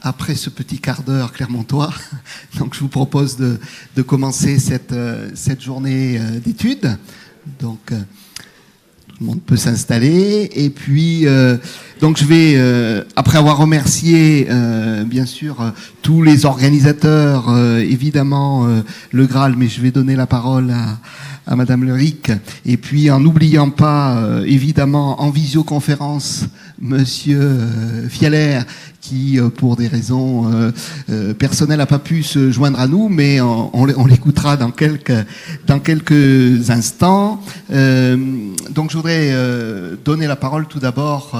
après ce petit quart d'heure clermontois. Donc je vous propose de commencer cette journée d'études. Donc tout le monde peut s'installer. Et puis, donc je vais, après avoir remercié bien sûr tous les organisateurs, évidemment le Graal, mais je vais donner la parole à Madame Leric, et puis en n'oubliant pas, évidemment, en visioconférence, Monsieur Fialer, qui, pour des raisons personnelles, n'a pas pu se joindre à nous, mais on l'écoutera dans quelques instants. Donc je voudrais donner la parole tout d'abord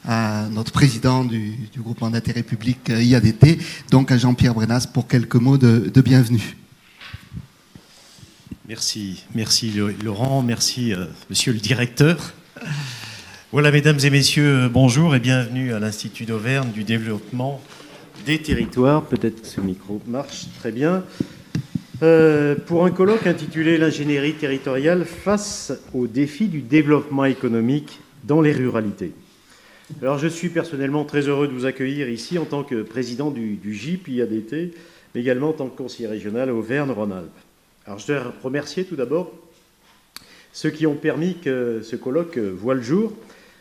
à notre président du groupement d'intérêt public IADT, donc à Jean-Pierre Brenas, pour quelques mots de bienvenue. Merci Laurent, merci monsieur le directeur. Voilà, mesdames et messieurs, bonjour et bienvenue à l'Institut d'Auvergne du développement des territoires. Peut-être que ce micro marche très bien. Pour un colloque intitulé « L'ingénierie territoriale face aux défis du développement économique dans les ruralités ». Alors, je suis personnellement très heureux de vous accueillir ici en tant que président du GIP IADT, mais également en tant que conseiller régional Auvergne-Rhône-Alpes. Alors, je dois remercier tout d'abord ceux qui ont permis que ce colloque voit le jour,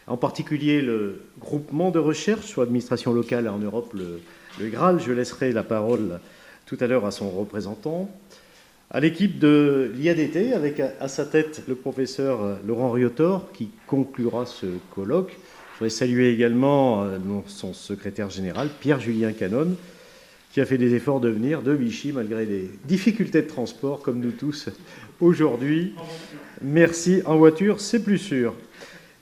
en particulier le groupement de recherche sur l'administration locale en Europe, le Graal. Je laisserai la parole tout à l'heure à son représentant. À l'équipe de l'IADT, avec à sa tête le professeur Laurent Riotor, qui conclura ce colloque. Je voudrais saluer également son secrétaire général, Pierre-Julien Canon, qui a fait des efforts de venir de Vichy, malgré les difficultés de transport, comme nous tous aujourd'hui. Merci, en voiture, c'est plus sûr.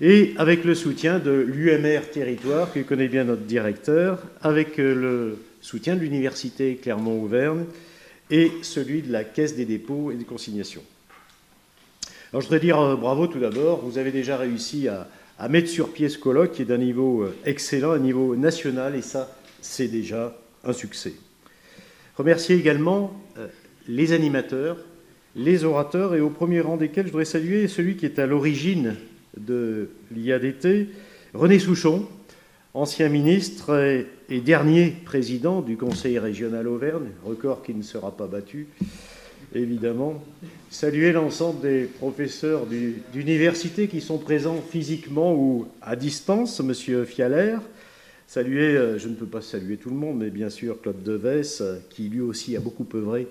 Et avec le soutien de l'UMR Territoire, que connaît bien notre directeur, avec le soutien de l'Université Clermont-Auvergne et celui de la Caisse des dépôts et des consignations. Alors je voudrais dire bravo tout d'abord, vous avez déjà réussi à mettre sur pied ce colloque qui est d'un niveau excellent, un niveau national, et ça, c'est déjà un succès. Remercier également les animateurs, les orateurs, et au premier rang desquels je voudrais saluer celui qui est à l'origine de l'IADT, René Souchon, ancien ministre et dernier président du Conseil régional Auvergne, record qui ne sera pas battu, évidemment. Saluer l'ensemble des professeurs d'université qui sont présents physiquement ou à distance, Monsieur Fialer. Saluer, je ne peux pas saluer tout le monde, mais bien sûr Claude Devès, qui lui aussi a beaucoup œuvré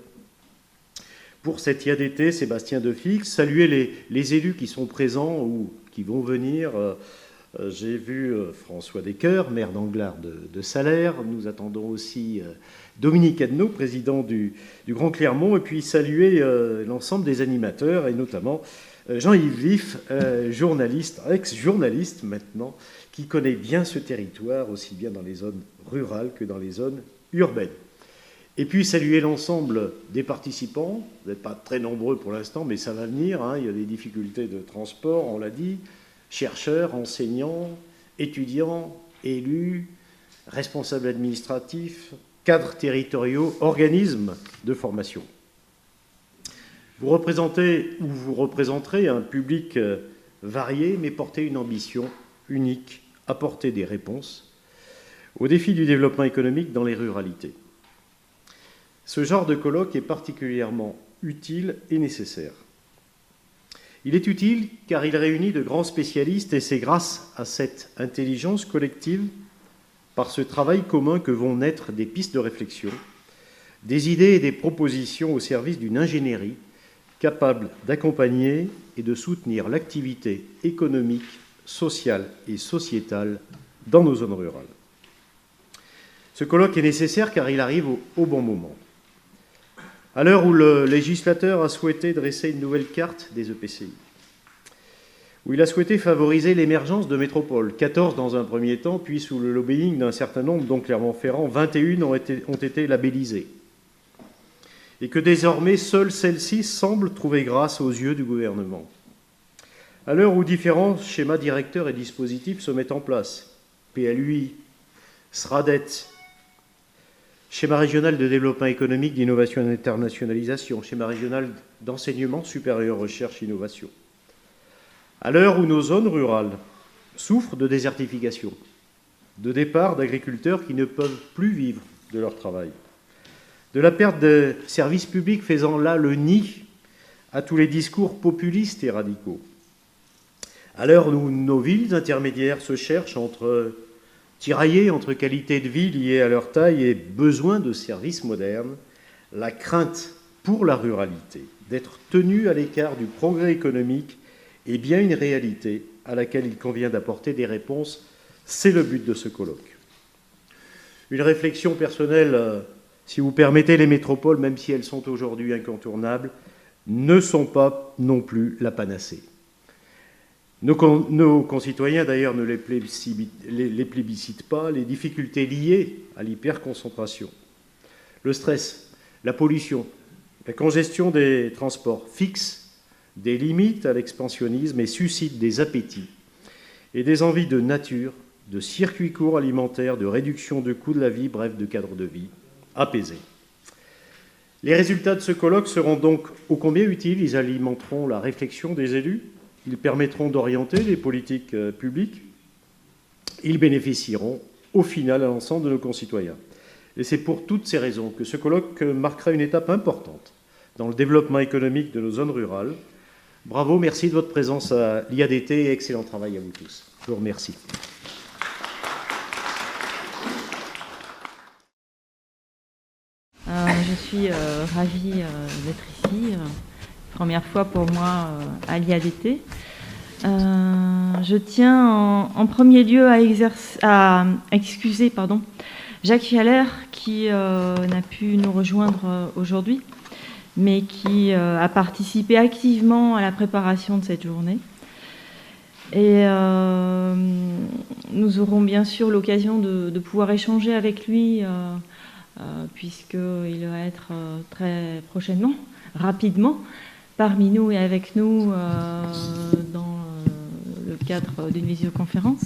pour cette IADT, Sébastien Defix. Saluer les élus qui sont présents ou qui vont venir. J'ai vu François Descoeurs, maire d'Anglars de Salaire. Nous attendons aussi Dominique Adnaud, président du Grand Clermont. Et puis saluer l'ensemble des animateurs, et notamment Jean-Yves Vif, journaliste, ex-journaliste maintenant, qui connaît bien ce territoire, aussi bien dans les zones rurales que dans les zones urbaines. Et puis saluer l'ensemble des participants. Vous n'êtes pas très nombreux pour l'instant, mais ça va venir, hein. Il y a des difficultés de transport, on l'a dit. Chercheurs, enseignants, étudiants, élus, responsables administratifs, cadres territoriaux, organismes de formation. Vous représentez ou vous représenterez un public varié, mais portez une ambition unique, apporter des réponses aux défis du développement économique dans les ruralités. Ce genre de colloque est particulièrement utile et nécessaire. Il est utile car il réunit de grands spécialistes, et c'est grâce à cette intelligence collective, par ce travail commun, que vont naître des pistes de réflexion, des idées et des propositions au service d'une ingénierie capable d'accompagner et de soutenir l'activité économique, sociale et sociétale dans nos zones rurales. Ce colloque est nécessaire car il arrive au bon moment. À l'heure où le législateur a souhaité dresser une nouvelle carte des EPCI, où il a souhaité favoriser l'émergence de métropoles, 14 dans un premier temps, puis sous le lobbying d'un certain nombre, dont Clermont-Ferrand, 21 ont été labellisées, et que désormais seules celles-ci semblent trouver grâce aux yeux du gouvernement. À l'heure où différents schémas directeurs et dispositifs se mettent en place, PLUI, SRADET, schéma régional de développement économique, d'innovation et d'internationalisation, schéma régional d'enseignement supérieur, recherche, innovation. À l'heure où nos zones rurales souffrent de désertification, de départ d'agriculteurs qui ne peuvent plus vivre de leur travail, de la perte de services publics faisant là le nid à tous les discours populistes et radicaux. À l'heure où nos villes intermédiaires se cherchent tiraillées entre qualité de vie liée à leur taille et besoin de services modernes, la crainte pour la ruralité d'être tenue à l'écart du progrès économique est bien une réalité à laquelle il convient d'apporter des réponses. C'est le but de ce colloque. Une réflexion personnelle, si vous permettez, les métropoles, même si elles sont aujourd'hui incontournables, ne sont pas non plus la panacée. Nos concitoyens, d'ailleurs, ne les plébiscitent pas, les difficultés liées à l'hyperconcentration, le stress, la pollution, la congestion des transports fixent des limites à l'expansionnisme et suscitent des appétits et des envies de nature, de circuits courts alimentaires, de réduction de coûts de la vie, bref, de cadre de vie apaisé. Les résultats de ce colloque seront donc ô combien utiles. Ils alimenteront la réflexion des élus, ils permettront d'orienter les politiques publiques, ils bénéficieront au final à l'ensemble de nos concitoyens. Et c'est pour toutes ces raisons que ce colloque marquera une étape importante dans le développement économique de nos zones rurales. Bravo, merci de votre présence à l'IADT et excellent travail à vous tous. Je vous remercie. Je suis ravie d'être ici. Première fois pour moi à l'IADT. Je tiens en premier lieu à excuser Jacques Fialer qui n'a pu nous rejoindre aujourd'hui, mais qui a participé activement à la préparation de cette journée. Et nous aurons bien sûr l'occasion de pouvoir échanger avec lui, puisqu'il va être très prochainement, rapidement, parmi nous et avec nous dans le cadre d'une visioconférence.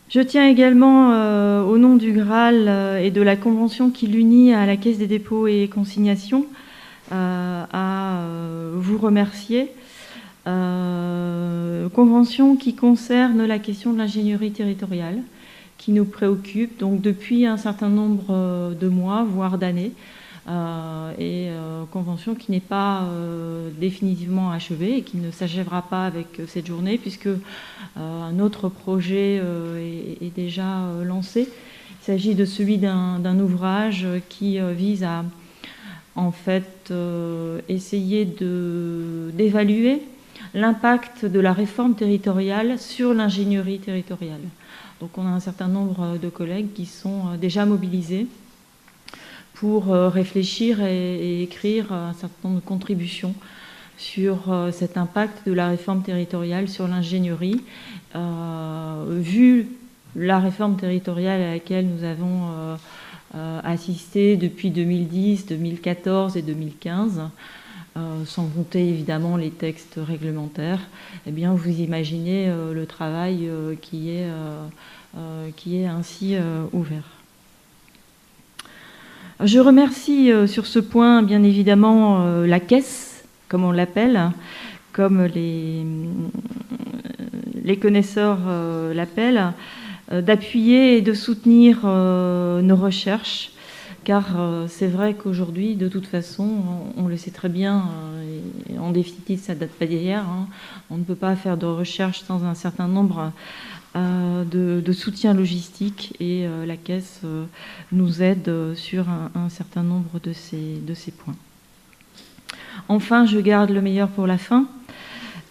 Je tiens également, au nom du Graal et de la convention qui l'unit à la Caisse des dépôts et consignations, à vous remercier. Convention qui concerne la question de l'ingénierie territoriale, qui nous préoccupe donc depuis un certain nombre de mois, voire d'années, et convention qui n'est pas définitivement achevée et qui ne s'achèvera pas avec cette journée, puisque un autre projet est déjà lancé. Il s'agit de celui d'un ouvrage qui vise à en fait essayer d'évaluer l'impact de la réforme territoriale sur l'ingénierie territoriale. Donc on a un certain nombre de collègues qui sont déjà mobilisés pour réfléchir et écrire un certain nombre de contributions sur cet impact de la réforme territoriale sur l'ingénierie. Vu la réforme territoriale à laquelle nous avons assisté depuis 2010, 2014 et 2015, sans compter évidemment les textes réglementaires, eh bien vous imaginez le travail qui est ainsi ouvert. Je remercie sur ce point bien évidemment la Caisse, comme on l'appelle, comme les connaisseurs l'appellent, d'appuyer et de soutenir nos recherches, car c'est vrai qu'aujourd'hui, de toute façon, on le sait très bien, et en définitive, ça ne date pas d'hier, on ne peut pas faire de recherche sans un certain nombre de soutien logistique, et la Caisse nous aide sur un certain nombre de ces points. Enfin, je garde le meilleur pour la fin,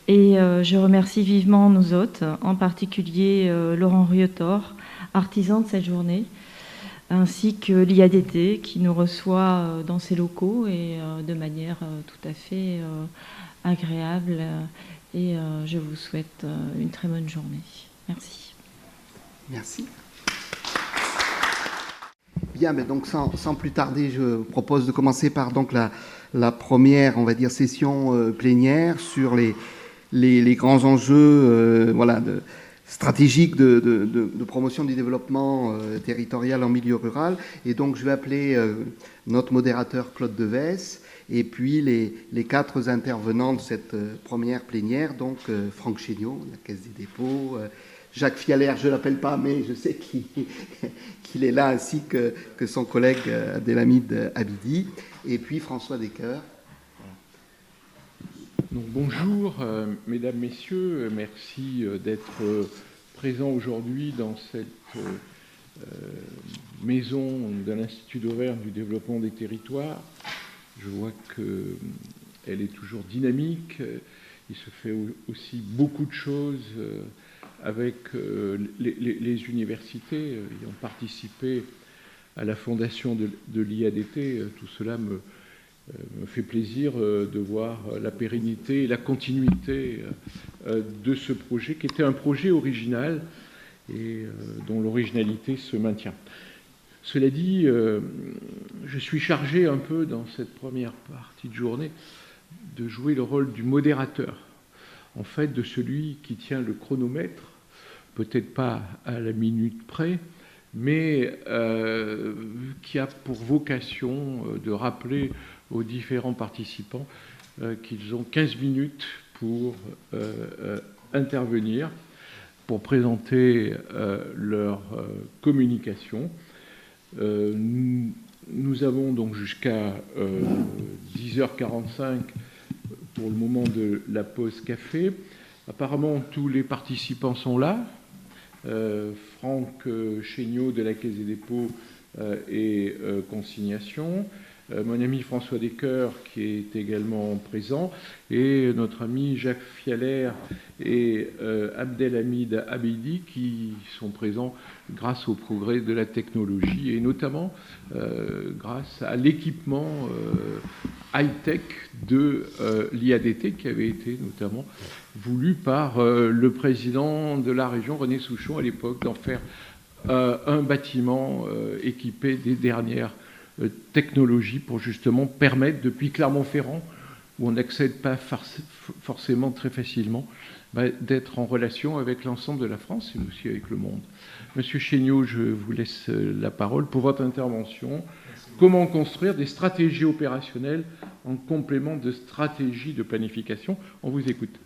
et je remercie vivement nos hôtes, en particulier Laurent Riotor, artisan de cette journée, ainsi que l'IADT qui nous reçoit dans ses locaux et de manière tout à fait agréable. Et je vous souhaite une très bonne journée. Merci. Merci. Bien, mais donc sans plus tarder, je propose de commencer par donc la première, on va dire, session plénière sur les grands enjeux stratégiques de promotion du développement territorial en milieu rural. Et donc, je vais appeler notre modérateur Claude Devès et puis les quatre intervenants de cette première plénière, donc Franck Chéniaud, la Caisse des dépôts, Jacques Fialaire, je ne l'appelle pas, mais je sais qu'il est là, ainsi que son collègue Abdelhamid Habidi, et puis François Descoeurs. Donc, bonjour, mesdames, messieurs, merci d'être présents aujourd'hui dans cette maison de l'Institut d'Auvergne du développement des territoires. Je vois qu'elle est toujours dynamique. Il se fait aussi beaucoup de choses avec les universités ayant participé à la fondation de l'IADT. Tout cela me fait plaisir de voir la pérennité et la continuité de ce projet, qui était un projet original et dont l'originalité se maintient. Cela dit, je suis chargé un peu dans cette première partie de journée de jouer le rôle du modérateur, en fait de celui qui tient le chronomètre, peut-être pas à la minute près, mais qui a pour vocation de rappeler aux différents participants qu'ils ont 15 minutes pour intervenir, pour présenter leur communication. Nous avons donc jusqu'à 10h45 pour le moment de la pause café. Apparemment, tous les participants sont là. Franck Chéniaud de la Caisse des dépôts et consignation, mon ami François Descoeurs qui est également présent, et notre ami Jacques Fialaire et Abdelhamid Habidi qui sont présents grâce au progrès de la technologie et notamment grâce à l'équipement high-tech de l'IADT qui avait été notamment voulu par le président de la région, René Souchon, à l'époque, d'en faire un bâtiment équipé des dernières technologies pour justement permettre, depuis Clermont-Ferrand, où on n'accède pas forcément très facilement, d'être en relation avec l'ensemble de la France et aussi avec le monde. Monsieur Chéniaud, je vous laisse la parole pour votre intervention. Comment construire des stratégies opérationnelles en complément de stratégies de planification? On vous écoute.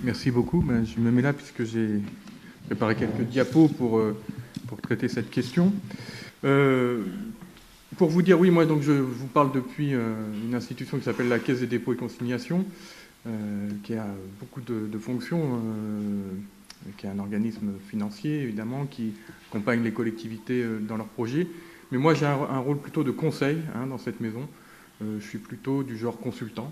Merci beaucoup. Je me mets là puisque j'ai préparé quelques diapos pour traiter cette question. Pour vous dire, oui, moi donc je vous parle depuis une institution qui s'appelle la Caisse des dépôts et consignations, qui a beaucoup de fonctions, qui est un organisme financier évidemment, qui accompagne les collectivités dans leurs projets. Mais moi j'ai un rôle plutôt de conseil dans cette maison. Je suis plutôt du genre consultant.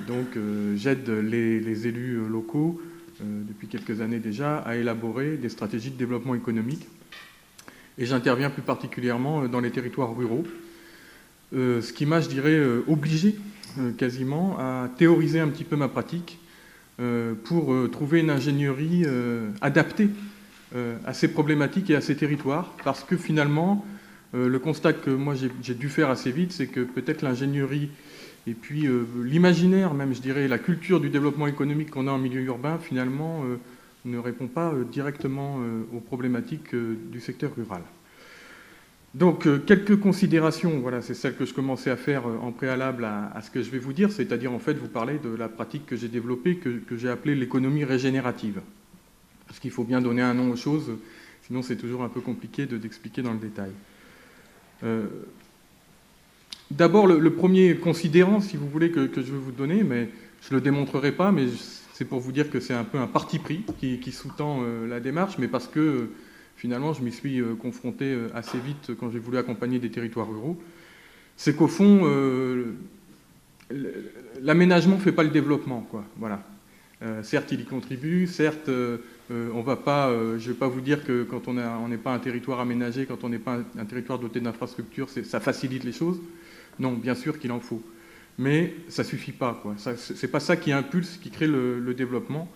Donc j'aide les élus locaux depuis quelques années déjà à élaborer des stratégies de développement économique. Et j'interviens plus particulièrement dans les territoires ruraux, ce qui m'a, je dirais, obligé quasiment à théoriser un petit peu ma pratique pour trouver une ingénierie adaptée à ces problématiques et à ces territoires, parce que finalement, le constat que moi j'ai dû faire assez vite, c'est que peut-être l'ingénierie et puis l'imaginaire, même je dirais, la culture du développement économique qu'on a en milieu urbain, finalement, ne répond pas directement aux problématiques du secteur rural. Donc, quelques considérations, voilà, c'est celle que je commençais à faire en préalable à ce que je vais vous dire, c'est-à-dire en fait vous parler de la pratique que j'ai développée, que j'ai appelée l'économie régénérative. Parce qu'il faut bien donner un nom aux choses, sinon c'est toujours un peu compliqué d'expliquer dans le détail. D'abord, le premier considérant, si vous voulez, que je vais vous donner, mais je ne le démontrerai pas, mais c'est pour vous dire que c'est un peu un parti pris qui sous-tend la démarche, mais parce que finalement je m'y suis confronté assez vite quand j'ai voulu accompagner des territoires ruraux. C'est qu'au fond, l'aménagement ne fait pas le développement, quoi. Voilà. Certes, il y contribue, certes, on va pas, je ne vais pas vous dire que quand on n'est pas un territoire aménagé, quand on n'est pas un territoire doté d'infrastructures, ça facilite les choses. Non, bien sûr qu'il en faut. Mais ça ne suffit pas, quoi. Ce n'est pas ça qui impulse, qui crée le développement.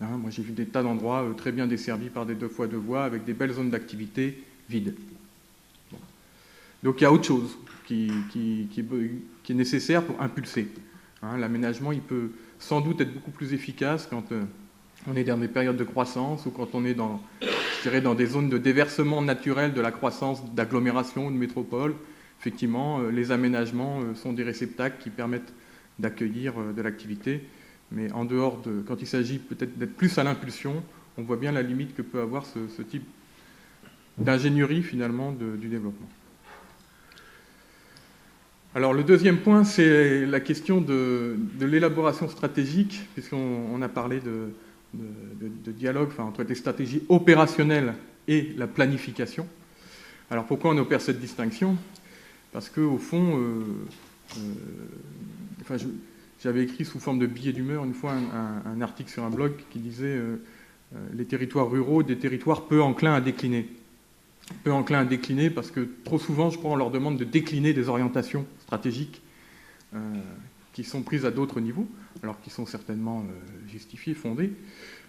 Moi, j'ai vu des tas d'endroits très bien desservis par des 2x2 voies, avec des belles zones d'activité vides. Bon. Donc il y a autre chose qui est nécessaire pour impulser. L'aménagement, il peut sans doute être beaucoup plus efficace quand on est dans des périodes de croissance ou quand on est dans des zones de déversement naturel de la croissance d'agglomération ou de métropole. Effectivement, les aménagements sont des réceptacles qui permettent d'accueillir de l'activité. Mais en dehors quand il s'agit peut-être d'être plus à l'impulsion, on voit bien la limite que peut avoir ce type d'ingénierie finalement du développement. Alors le deuxième point, c'est la question de l'élaboration stratégique, puisqu'on a parlé de dialogue entre les stratégies opérationnelles et la planification. Alors pourquoi on opère cette distinction? Parce qu'au fond, j'avais écrit sous forme de billet d'humeur une fois un article sur un blog qui disait les territoires ruraux, des territoires peu enclins à décliner. Peu enclins à décliner parce que trop souvent, je crois, on leur demande de décliner des orientations stratégiques qui sont prises à d'autres niveaux, alors qu'ils sont certainement justifiés, fondés.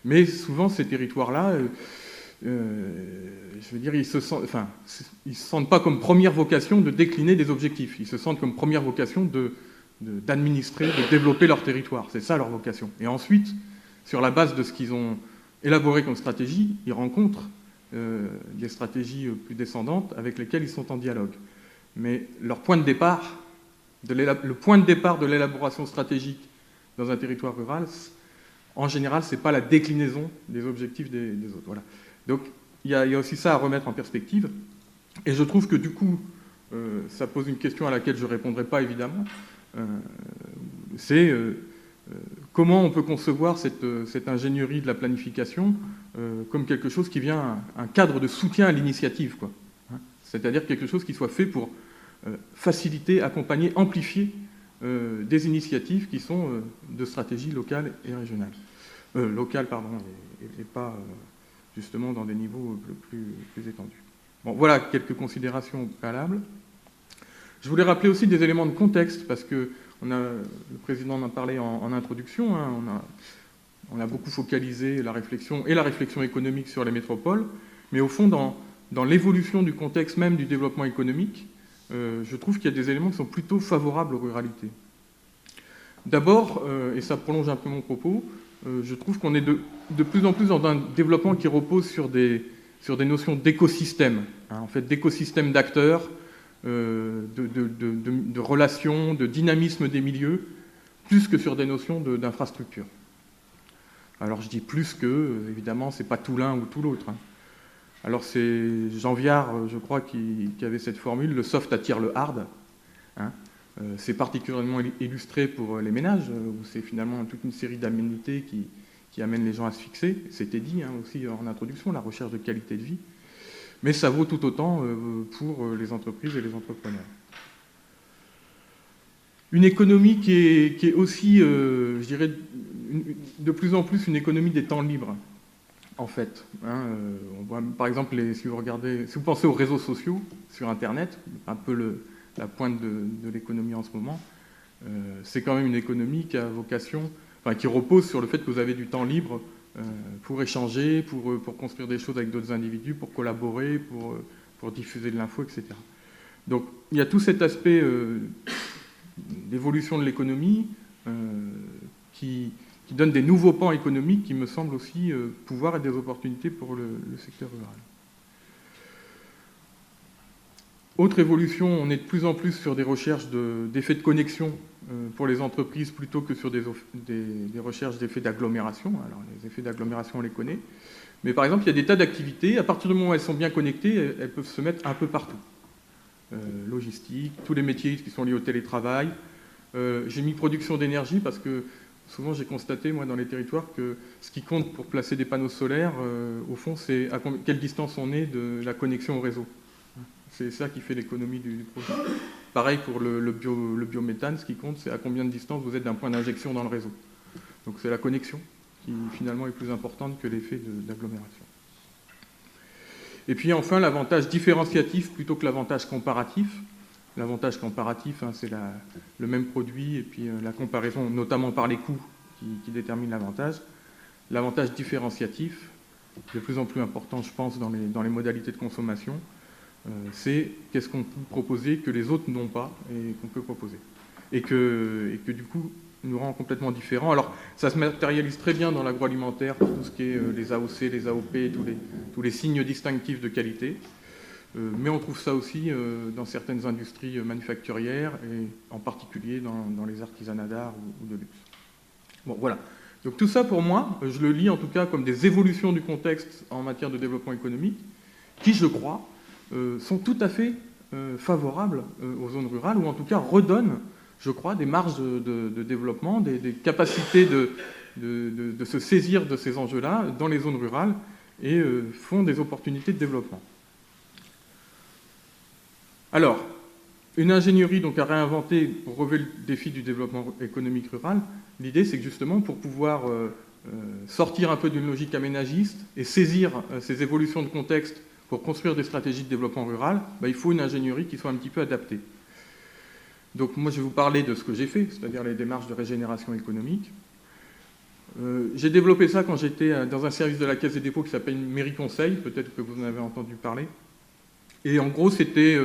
Mais souvent, ces territoires-là, je veux dire, ils ne se sentent pas comme première vocation de décliner des objectifs. Ils se sentent comme première vocation d'administrer, de développer leur territoire. C'est ça leur vocation. Et ensuite, sur la base de ce qu'ils ont élaboré comme stratégie, ils rencontrent des stratégies plus descendantes avec lesquelles ils sont en dialogue. Mais leur point de départ, le point de départ de l'élaboration stratégique dans un territoire rural, en général, ce n'est pas la déclinaison des objectifs des autres. Voilà. Donc, il y a aussi ça à remettre en perspective. Et je trouve que du coup, ça pose une question à laquelle je ne répondrai pas évidemment. C'est comment on peut concevoir cette ingénierie de la planification comme quelque chose qui vient un cadre de soutien à l'initiative, quoi. C'est-à-dire quelque chose qui soit fait pour faciliter, accompagner, amplifier des initiatives qui sont de stratégie locale et régionale. Locale, pardon, et pas justement dans des niveaux plus étendus. Bon, voilà quelques considérations préalables. Je voulais rappeler aussi des éléments de contexte, parce que le président en a parlé en introduction, hein, on a beaucoup focalisé la réflexion économique sur les métropoles, mais au fond, dans l'évolution du contexte même du développement économique, je trouve qu'il y a des éléments qui sont plutôt favorables aux ruralités. D'abord, et ça prolonge un peu mon propos, je trouve qu'on est de plus en plus dans un développement qui repose sur des notions d'écosystème, hein, en fait, d'écosystème d'acteurs, de relations, de dynamisme des milieux, plus que sur des notions d'infrastructure. Alors je dis plus que, évidemment, c'est pas tout l'un ou tout l'autre. Hein. Alors c'est Jean Viard, je crois, qui avait cette formule, le soft attire le hard. Hein. C'est particulièrement illustré pour les ménages, où c'est finalement toute une série d'aménités qui amènent les gens à se fixer. C'était dit hein, aussi en introduction, la recherche de qualité de vie. Mais ça vaut tout autant pour les entreprises et les entrepreneurs. Une économie qui est aussi, je dirais, de plus en plus une économie des temps libres, en fait. Hein, on voit, par exemple, si vous pensez aux réseaux sociaux sur Internet, un peu la pointe de l'économie en ce moment, c'est quand même une économie qui a vocation, qui repose sur le fait que vous avez du temps libre pour échanger, pour construire des choses avec d'autres individus, pour collaborer, pour diffuser de l'info, etc. Donc il y a tout cet aspect d'évolution de l'économie qui donne des nouveaux pans économiques qui me semblent aussi pouvoir être des opportunités pour le secteur rural. Autre évolution, on est de plus en plus sur des recherches d'effets de connexion pour les entreprises plutôt que sur des recherches d'effets d'agglomération. Alors les effets d'agglomération, on les connaît. Mais par exemple, il y a des tas d'activités, à partir du moment où elles sont bien connectées, elles peuvent se mettre un peu partout. Logistique, tous les métiers qui sont liés au télétravail. J'ai mis production d'énergie parce que souvent j'ai constaté, moi, dans les territoires, que ce qui compte pour placer des panneaux solaires, au fond, c'est à quelle distance on est de la connexion au réseau. C'est ça qui fait l'économie du projet. Pareil pour le biométhane, ce qui compte, c'est à combien de distance vous êtes d'un point d'injection dans le réseau. Donc c'est la connexion qui finalement est plus importante que l'effet d'agglomération. Et puis enfin, l'avantage différenciatif plutôt que l'avantage comparatif. L'avantage comparatif, hein, c'est le même produit et puis la comparaison, notamment par les coûts, qui détermine l'avantage. L'avantage différenciatif, de plus en plus important, je pense, dans les modalités de consommation, c'est qu'est-ce qu'on peut proposer que les autres n'ont pas et qu'on peut proposer. Et que du coup, nous rend complètement différents. Alors, ça se matérialise très bien dans l'agroalimentaire, pour tout ce qui est les AOC, les AOP, tous les signes distinctifs de qualité. Mais on trouve ça aussi dans certaines industries manufacturières, et en particulier dans les artisanats d'art ou de luxe. Bon, voilà. Donc tout ça, pour moi, je le lis en tout cas comme des évolutions du contexte en matière de développement économique, qui, je crois, sont tout à fait favorables aux zones rurales, ou en tout cas redonnent, je crois, des marges de développement, des capacités de se saisir de ces enjeux-là dans les zones rurales, et font des opportunités de développement. Alors, une ingénierie donc à réinventer pour relever le défi du développement économique rural. L'idée, c'est que justement, pour pouvoir sortir un peu d'une logique aménagiste et saisir ces évolutions de contexte pour construire des stratégies de développement rural, il faut une ingénierie qui soit un petit peu adaptée. Donc moi, je vais vous parler de ce que j'ai fait, c'est-à-dire les démarches de régénération économique. J'ai développé ça quand j'étais dans un service de la Caisse des dépôts qui s'appelle Mairie Conseil, peut-être que vous en avez entendu parler. Et en gros, c'était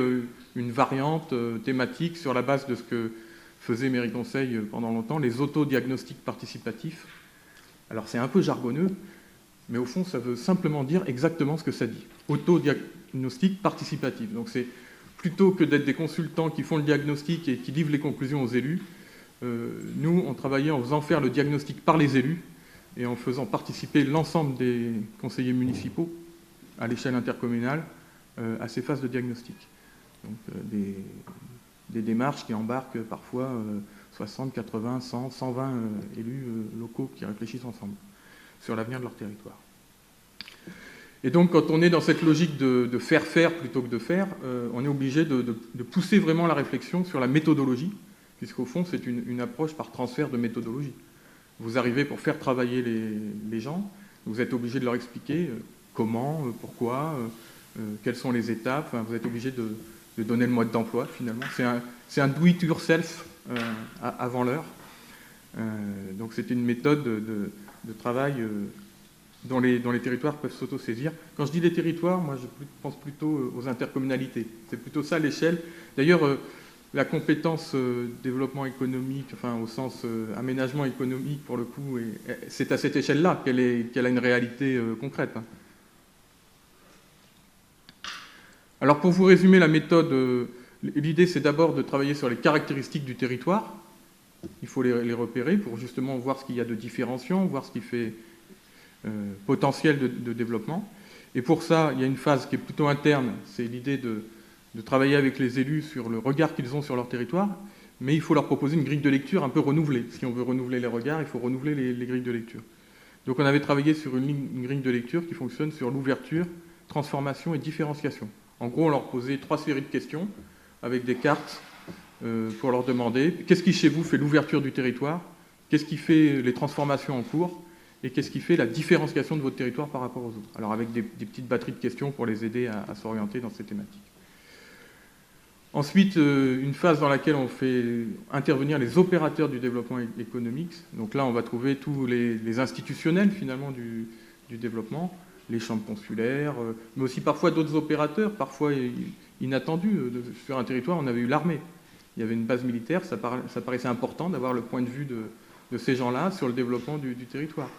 une variante thématique sur la base de ce que faisait Mairie Conseil pendant longtemps, les autodiagnostics participatifs. Alors c'est un peu jargonneux, mais au fond, ça veut simplement dire exactement ce que ça dit. Autodiagnostic participatif. Donc c'est plutôt que d'être des consultants qui font le diagnostic et qui livrent les conclusions aux élus, nous, on travaillait en faisant faire le diagnostic par les élus et en faisant participer l'ensemble des conseillers municipaux à l'échelle intercommunale à ces phases de diagnostic. Donc des démarches qui embarquent parfois 60, 80, 100, 120 élus locaux qui réfléchissent ensemble sur l'avenir de leur territoire. Et donc quand on est dans cette logique de faire faire plutôt que de faire, on est obligé de pousser vraiment la réflexion sur la méthodologie, puisqu'au fond c'est une approche par transfert de méthodologie. Vous arrivez pour faire travailler les gens, vous êtes obligé de leur expliquer comment, pourquoi, quelles sont les étapes, enfin, vous êtes obligé de donner le mode d'emploi finalement. C'est un do-it-yourself avant l'heure. Donc c'est une méthode de travail dont les territoires peuvent s'autosaisir. Quand je dis les territoires, moi je pense plutôt aux intercommunalités. C'est plutôt ça l'échelle. D'ailleurs, la compétence développement économique, enfin au sens aménagement économique pour le coup, c'est à cette échelle-là qu'elle a une réalité concrète. Alors pour vous résumer la méthode, l'idée c'est d'abord de travailler sur les caractéristiques du territoire. Il faut les repérer pour justement voir ce qu'il y a de différenciant, voir ce qui fait potentiel de développement. Et pour ça, il y a une phase qui est plutôt interne, c'est l'idée de travailler avec les élus sur le regard qu'ils ont sur leur territoire, mais il faut leur proposer une grille de lecture un peu renouvelée. Si on veut renouveler les regards, il faut renouveler les grilles de lecture. Donc on avait travaillé sur une grille de lecture qui fonctionne sur l'ouverture, transformation et différenciation. En gros, on leur posait 3 séries de questions avec des cartes pour leur demander qu'est-ce qui chez vous fait l'ouverture du territoire, qu'est-ce qui fait les transformations en cours et qu'est-ce qui fait la différenciation de votre territoire par rapport aux autres. Alors avec des petites batteries de questions pour les aider à s'orienter dans ces thématiques. Ensuite, une phase dans laquelle on fait intervenir les opérateurs du développement économique. Donc là, on va trouver tous les institutionnels finalement du développement, les chambres consulaires, mais aussi parfois d'autres opérateurs, parfois inattendus. Sur un territoire, on avait eu l'armée. Il y avait une base militaire, ça paraissait important d'avoir le point de vue de ces gens-là sur le développement du territoire.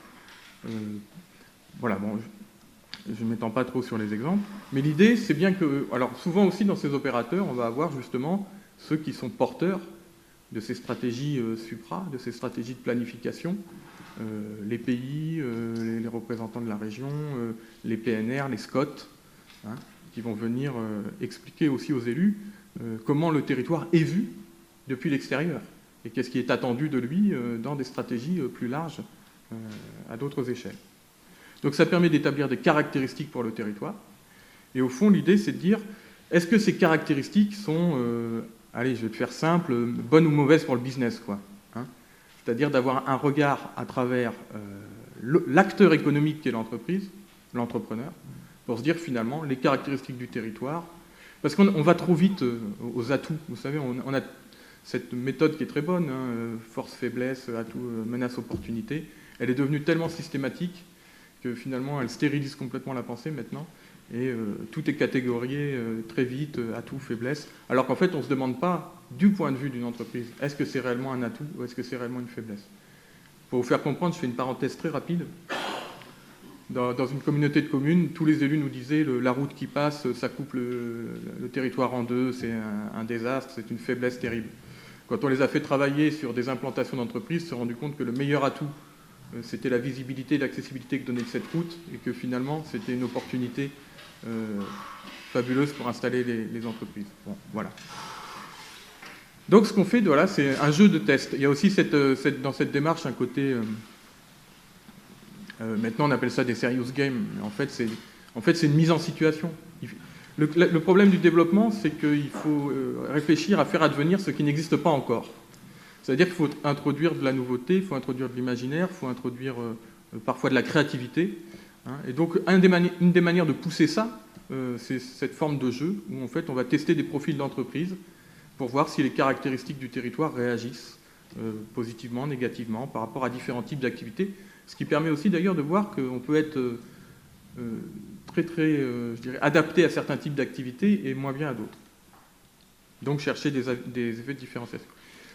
Voilà, bon, je ne m'étends pas trop sur les exemples, mais l'idée, c'est bien que... Alors, souvent aussi, dans ces opérateurs, on va avoir justement ceux qui sont porteurs de ces stratégies supra, de ces stratégies de planification, les pays, les représentants de la région, les PNR, les SCOT, hein, qui vont venir expliquer aussi aux élus comment le territoire est vu depuis l'extérieur et qu'est-ce qui est attendu de lui dans des stratégies plus larges à d'autres échelles. Donc ça permet d'établir des caractéristiques pour le territoire. Et au fond, l'idée, c'est de dire, est-ce que ces caractéristiques sont, allez, je vais te faire simple, bonnes ou mauvaises pour le business, quoi, hein, c'est-à-dire d'avoir un regard à travers l'acteur économique qui est l'entreprise, l'entrepreneur, pour se dire finalement les caractéristiques du territoire. Parce qu'on va trop vite aux atouts. Vous savez, on a cette méthode qui est très bonne, hein, force, faiblesse, atout, menace, opportunité. Elle est devenue tellement systématique que finalement elle stérilise complètement la pensée maintenant. Et tout est catégorié très vite, atout, faiblesse. Alors qu'en fait, on ne se demande pas, du point de vue d'une entreprise, est-ce que c'est réellement un atout ou est-ce que c'est réellement une faiblesse? Pour vous faire comprendre, je fais une parenthèse très rapide. Dans une communauté de communes, tous les élus nous disaient la route qui passe, ça coupe le territoire en deux, c'est un désastre, c'est une faiblesse terrible. Quand on les a fait travailler sur des implantations d'entreprises, on s'est rendu compte que le meilleur atout, c'était la visibilité et l'accessibilité que donnait cette route, et que finalement, c'était une opportunité fabuleuse pour installer les entreprises. Bon, voilà. Donc ce qu'on fait, voilà, c'est un jeu de test. Il y a aussi dans cette démarche un côté... maintenant, on appelle ça des serious games. Mais en fait, c'est une mise en situation. Le problème du développement, c'est qu'il faut réfléchir à faire advenir ce qui n'existe pas encore. C'est-à-dire qu'il faut introduire de la nouveauté, il faut introduire de l'imaginaire, il faut introduire parfois de la créativité. Hein. Et donc, une des manières de pousser ça, c'est cette forme de jeu où en fait, on va tester des profils d'entreprise pour voir si les caractéristiques du territoire réagissent positivement, négativement, par rapport à différents types d'activités. Ce qui permet aussi d'ailleurs de voir qu'on peut être très, je dirais, adapté à certains types d'activités et moins bien à d'autres. Donc chercher des effets de différenciation.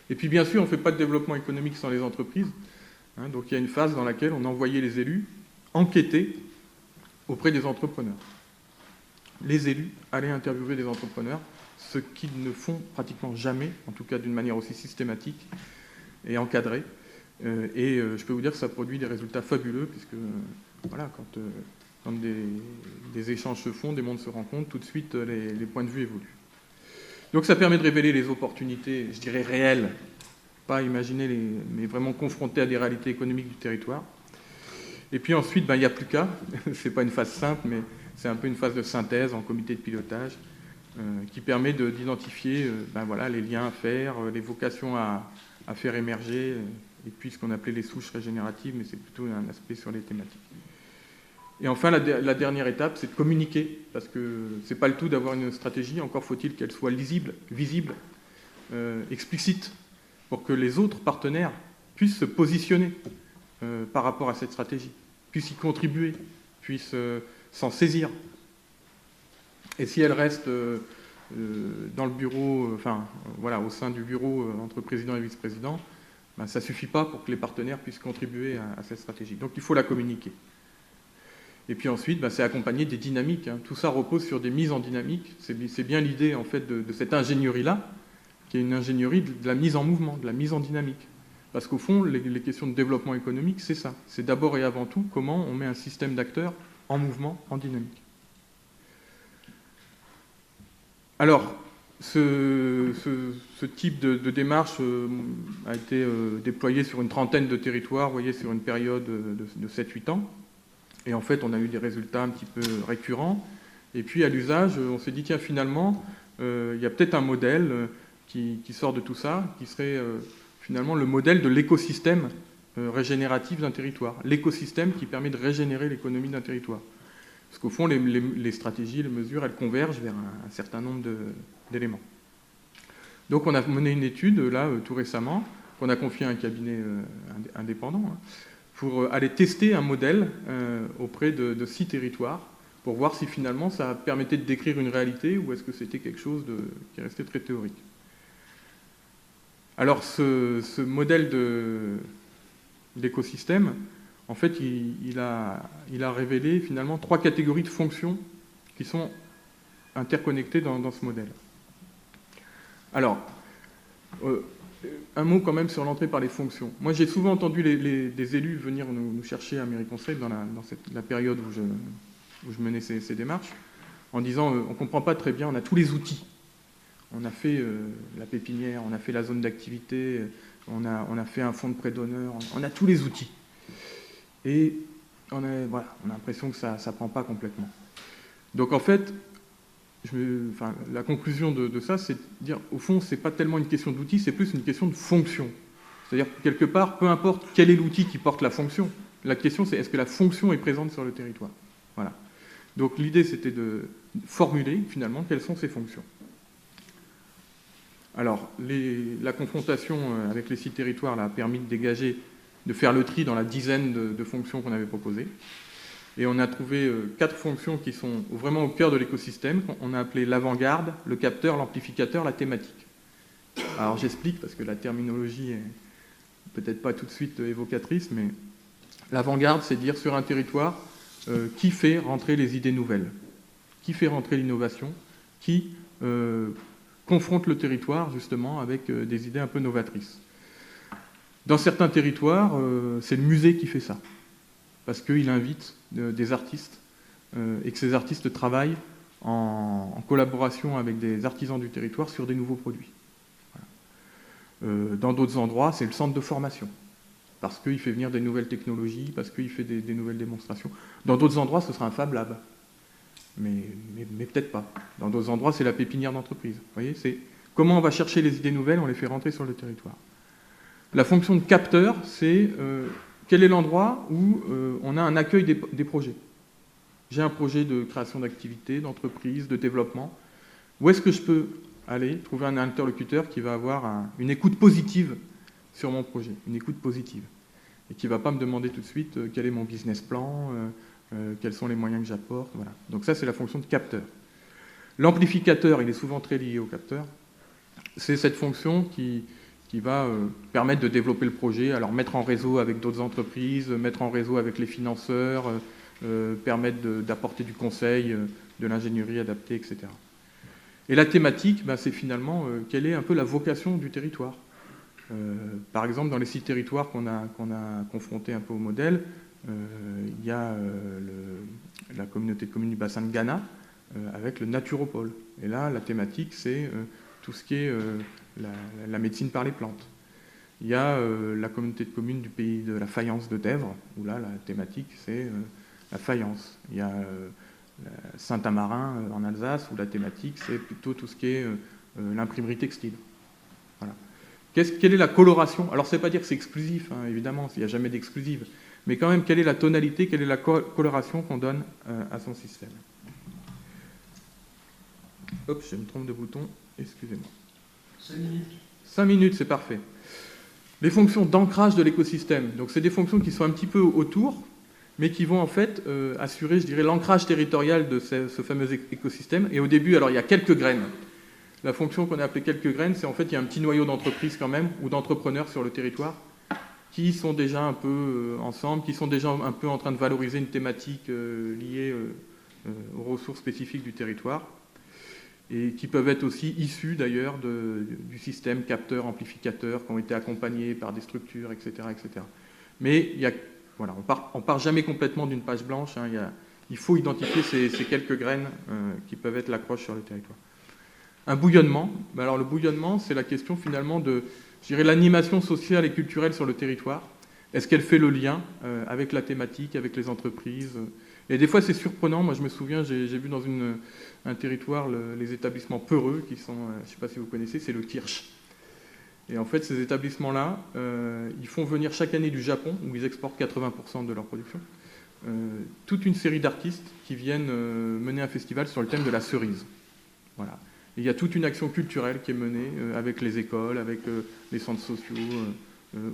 Et puis bien sûr, on ne fait pas de développement économique sans les entreprises. Hein, donc il y a une phase dans laquelle on envoyait les élus enquêter auprès des entrepreneurs. Les élus allaient interviewer des entrepreneurs, ce qu'ils ne font pratiquement jamais, en tout cas d'une manière aussi systématique et encadrée. Et je peux vous dire que ça produit des résultats fabuleux, puisque voilà, quand des échanges se font, des mondes se rencontrent, tout de suite les points de vue évoluent. Donc ça permet de révéler les opportunités, je dirais réelles, pas imaginer, mais vraiment confronter à des réalités économiques du territoire. Et puis ensuite, il n'y a plus qu'à, c'est pas une phase simple, mais c'est un peu une phase de synthèse en comité de pilotage, qui permet d'identifier voilà, les liens à faire, les vocations à faire émerger, et puis ce qu'on appelait les souches régénératives, mais c'est plutôt un aspect sur les thématiques. Et enfin, la dernière étape, c'est de communiquer, parce que c'est pas le tout d'avoir une stratégie, encore faut-il qu'elle soit lisible, visible, explicite, pour que les autres partenaires puissent se positionner par rapport à cette stratégie, puissent y contribuer, puissent s'en saisir. Et si elle reste dans le bureau, voilà, au sein du bureau entre président et vice-président, ça ne suffit pas pour que les partenaires puissent contribuer à cette stratégie. Donc il faut la communiquer. Et puis ensuite, c'est accompagné des dynamiques. Hein. Tout ça repose sur des mises en dynamique. C'est bien l'idée en fait de cette ingénierie-là, qui est une ingénierie de la mise en mouvement, de la mise en dynamique. Parce qu'au fond, les questions de développement économique, c'est ça. C'est d'abord et avant tout comment on met un système d'acteurs en mouvement, en dynamique. Alors, ce type de démarche a été déployé sur une trentaine de territoires, vous voyez, sur une période de 7-8 ans. Et en fait, on a eu des résultats un petit peu récurrents. Et puis, à l'usage, on s'est dit, tiens, finalement, il y a peut-être un modèle qui sort de tout ça, qui serait finalement le modèle de l'écosystème régénératif d'un territoire. L'écosystème qui permet de régénérer l'économie d'un territoire. Parce qu'au fond, les stratégies, les mesures, elles convergent vers un certain nombre d'éléments. Donc, on a mené une étude, là, tout récemment, qu'on a confiée à un cabinet indépendant, hein, pour aller tester un modèle auprès de 6 territoires, pour voir si finalement ça permettait de décrire une réalité ou est-ce que c'était quelque chose qui restait très théorique. Alors ce modèle d'écosystème, en fait, il a révélé finalement 3 catégories de fonctions qui sont interconnectées dans ce modèle. Alors, un mot quand même sur l'entrée par les fonctions. Moi, j'ai souvent entendu des élus venir nous chercher à Mairie Conseil dans la période où je menais ces démarches, en disant on ne comprend pas très bien, on a tous les outils. On a fait la pépinière, on a fait la zone d'activité, on a fait un fonds de prêt d'honneur, on a tous les outils. Et on a l'impression que ça ne prend pas complètement. Donc en fait, la conclusion de ça, c'est de dire, au fond, ce n'est pas tellement une question d'outils, c'est plus une question de fonction. C'est-à-dire que quelque part, peu importe quel est l'outil qui porte la fonction, la question c'est est-ce que la fonction est présente sur le territoire. Voilà. Donc l'idée, c'était de formuler, finalement, quelles sont ces fonctions. Alors, la confrontation avec les 6 territoires a permis de faire le tri dans la dizaine de fonctions qu'on avait proposées. Et on a trouvé 4 fonctions qui sont vraiment au cœur de l'écosystème. On a appelé l'avant-garde, le capteur, l'amplificateur, la thématique. Alors j'explique parce que la terminologie est peut-être pas tout de suite évocatrice, mais l'avant-garde, c'est dire sur un territoire qui fait rentrer les idées nouvelles, qui fait rentrer l'innovation, qui confronte le territoire justement avec des idées un peu novatrices. Dans certains territoires, c'est le musée qui fait ça, parce qu'il invite des artistes et que ces artistes travaillent en collaboration avec des artisans du territoire sur des nouveaux produits. Voilà. Dans d'autres endroits, c'est le centre de formation, parce qu'il fait venir des nouvelles technologies, parce qu'il fait des nouvelles démonstrations. Dans d'autres endroits, ce sera un Fab Lab, mais peut-être pas. Dans d'autres endroits, c'est la pépinière d'entreprise. Vous voyez, c'est comment on va chercher les idées nouvelles, on les fait rentrer sur le territoire. La fonction de capteur, c'est quel est l'endroit où on a un accueil des projets. J'ai un projet de création d'activité, d'entreprise, de développement. Où est-ce que je peux aller trouver un interlocuteur qui va avoir une écoute positive sur mon projet, une écoute positive, et qui ne va pas me demander tout de suite quel est mon business plan, quels sont les moyens que j'apporte. Voilà. Donc ça, c'est la fonction de capteur. L'amplificateur, il est souvent très lié au capteur. C'est cette fonction qui va permettre de développer le projet, alors mettre en réseau avec d'autres entreprises, mettre en réseau avec les financeurs, permettre d'apporter du conseil, de l'ingénierie adaptée, etc. Et la thématique, c'est finalement quelle est un peu la vocation du territoire. Par exemple, dans les 6 territoires qu'on a confrontés un peu au modèle, il y a la communauté de communes du bassin de Ghana avec le naturopole. Et là, la thématique, c'est tout ce qui est la médecine par les plantes. Il y a la communauté de communes du pays de la faïence de Dèvres, où là, la thématique, c'est la faïence. Il y a Saint-Amarin en Alsace, où la thématique, c'est plutôt tout ce qui est l'imprimerie textile. Voilà. Quelle est la coloration? Alors, ça ne veut pas dire que c'est exclusif, hein, évidemment, il n'y a jamais d'exclusive. Mais quand même, quelle est la tonalité, quelle est la coloration qu'on donne à son système? Hop, je me trompe de bouton, excusez-moi. 5 minutes. 5 minutes, c'est parfait. Les fonctions d'ancrage de l'écosystème. Donc, c'est des fonctions qui sont un petit peu autour, mais qui vont en fait assurer, je dirais, l'ancrage territorial de ce fameux écosystème. Et au début, alors, il y a quelques graines. La fonction qu'on a appelée quelques graines, c'est en fait, il y a un petit noyau d'entreprise quand même, ou d'entrepreneurs sur le territoire, qui sont déjà un peu ensemble, qui sont déjà un peu en train de valoriser une thématique liée aux ressources spécifiques du territoire, et qui peuvent être aussi issus d'ailleurs du système capteur-amplificateur, qui ont été accompagnés par des structures, etc. etc. Mais voilà, on part jamais complètement d'une page blanche, hein, il faut identifier ces quelques graines qui peuvent être l'accroche sur le territoire. Un bouillonnement, alors le bouillonnement, c'est la question finalement de, je dirais, l'animation sociale et culturelle sur le territoire. Est-ce qu'elle fait le lien avec la thématique, avec les entreprises? Et des fois, c'est surprenant. Moi, je me souviens, j'ai vu dans un territoire les établissements peureux, qui sont, je ne sais pas si vous connaissez, c'est le Kirsch. Et en fait, ces établissements-là, ils font venir chaque année du Japon, où ils exportent 80% de leur production, toute une série d'artistes qui viennent mener un festival sur le thème de la cerise. Voilà. Et il y a toute une action culturelle qui est menée avec les écoles, avec les centres sociaux,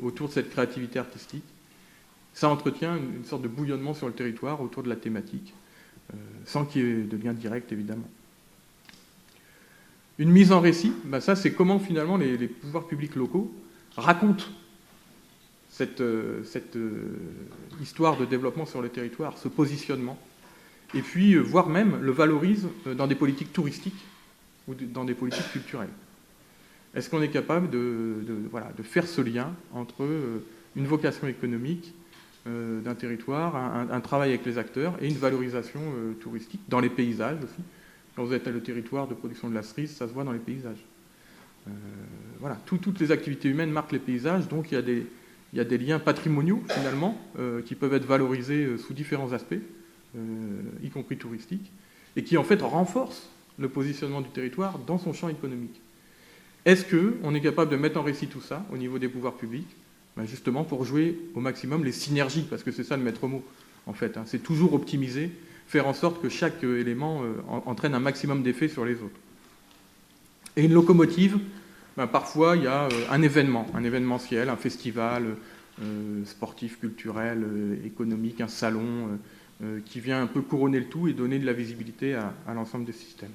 autour de cette créativité artistique. Ça entretient une sorte de bouillonnement sur le territoire autour de la thématique, sans qu'il y ait de lien direct, évidemment. Une mise en récit, ça c'est comment finalement les pouvoirs publics locaux racontent cette histoire de développement sur le territoire, ce positionnement, et puis voire même le valorisent dans des politiques touristiques ou dans des politiques culturelles. Est-ce qu'on est capable de faire ce lien entre une vocation économique d'un territoire, un travail avec les acteurs et une valorisation touristique dans les paysages aussi? Quand vous êtes à le territoire de production de la cerise, ça se voit dans les paysages. Voilà, toutes les activités humaines marquent les paysages, donc il y a des liens patrimoniaux finalement qui peuvent être valorisés sous différents aspects, y compris touristiques, et qui en fait renforcent le positionnement du territoire dans son champ économique. Est-ce qu'on est capable de mettre en récit tout ça au niveau des pouvoirs publics? Justement pour jouer au maximum les synergies, parce que c'est ça le maître mot en fait, hein. C'est toujours optimiser, faire en sorte que chaque élément entraîne un maximum d'effets sur les autres. Et une locomotive, parfois il y a un événementiel, un festival sportif, culturel, économique, un salon qui vient un peu couronner le tout et donner de la visibilité à l'ensemble des systèmes.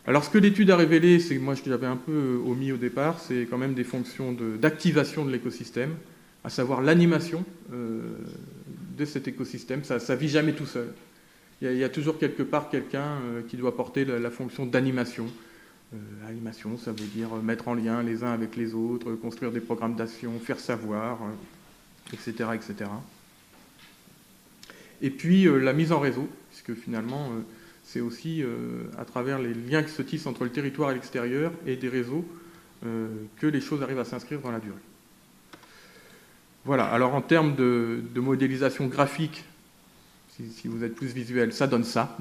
Alors ce que l'étude a révélé, c'est que moi je l'avais un peu omis au départ, c'est quand même des fonctions d'activation de l'écosystème, à savoir l'animation de cet écosystème. Ça ne vit jamais tout seul. Il y a toujours quelque part quelqu'un qui doit porter la fonction d'animation, Animation, ça veut dire mettre en lien les uns avec les autres, construire des programmes d'action, faire savoir, etc., etc. Et puis la mise en réseau, puisque finalement, c'est aussi à travers les liens qui se tissent entre le territoire et l'extérieur et des réseaux que les choses arrivent à s'inscrire dans la durée. Voilà, alors en termes de modélisation graphique, si vous êtes plus visuel, ça donne ça.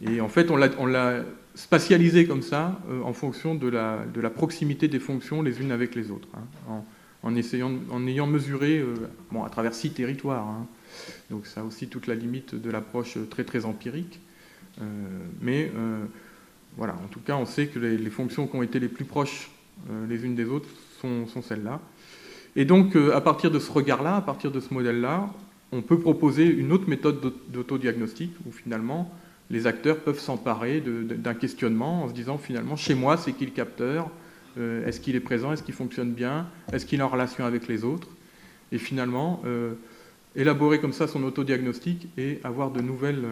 Et en fait, on l'a spatialisé comme ça en fonction de la proximité des fonctions les unes avec les autres, hein, en ayant mesuré, à travers 6 territoires. Hein. Donc ça a aussi toute la limite de l'approche très très empirique. Voilà, en tout cas, on sait que les fonctions qui ont été les plus proches les unes des autres sont celles-là. Et donc, à partir de ce regard-là, à partir de ce modèle-là, on peut proposer une autre méthode d'autodiagnostic où finalement les acteurs peuvent s'emparer d'un questionnement en se disant finalement chez moi c'est qui le capteur, est-ce qu'il est présent, est-ce qu'il fonctionne bien, est-ce qu'il est en relation avec les autres, et finalement élaborer comme ça son autodiagnostic et avoir de nouvelles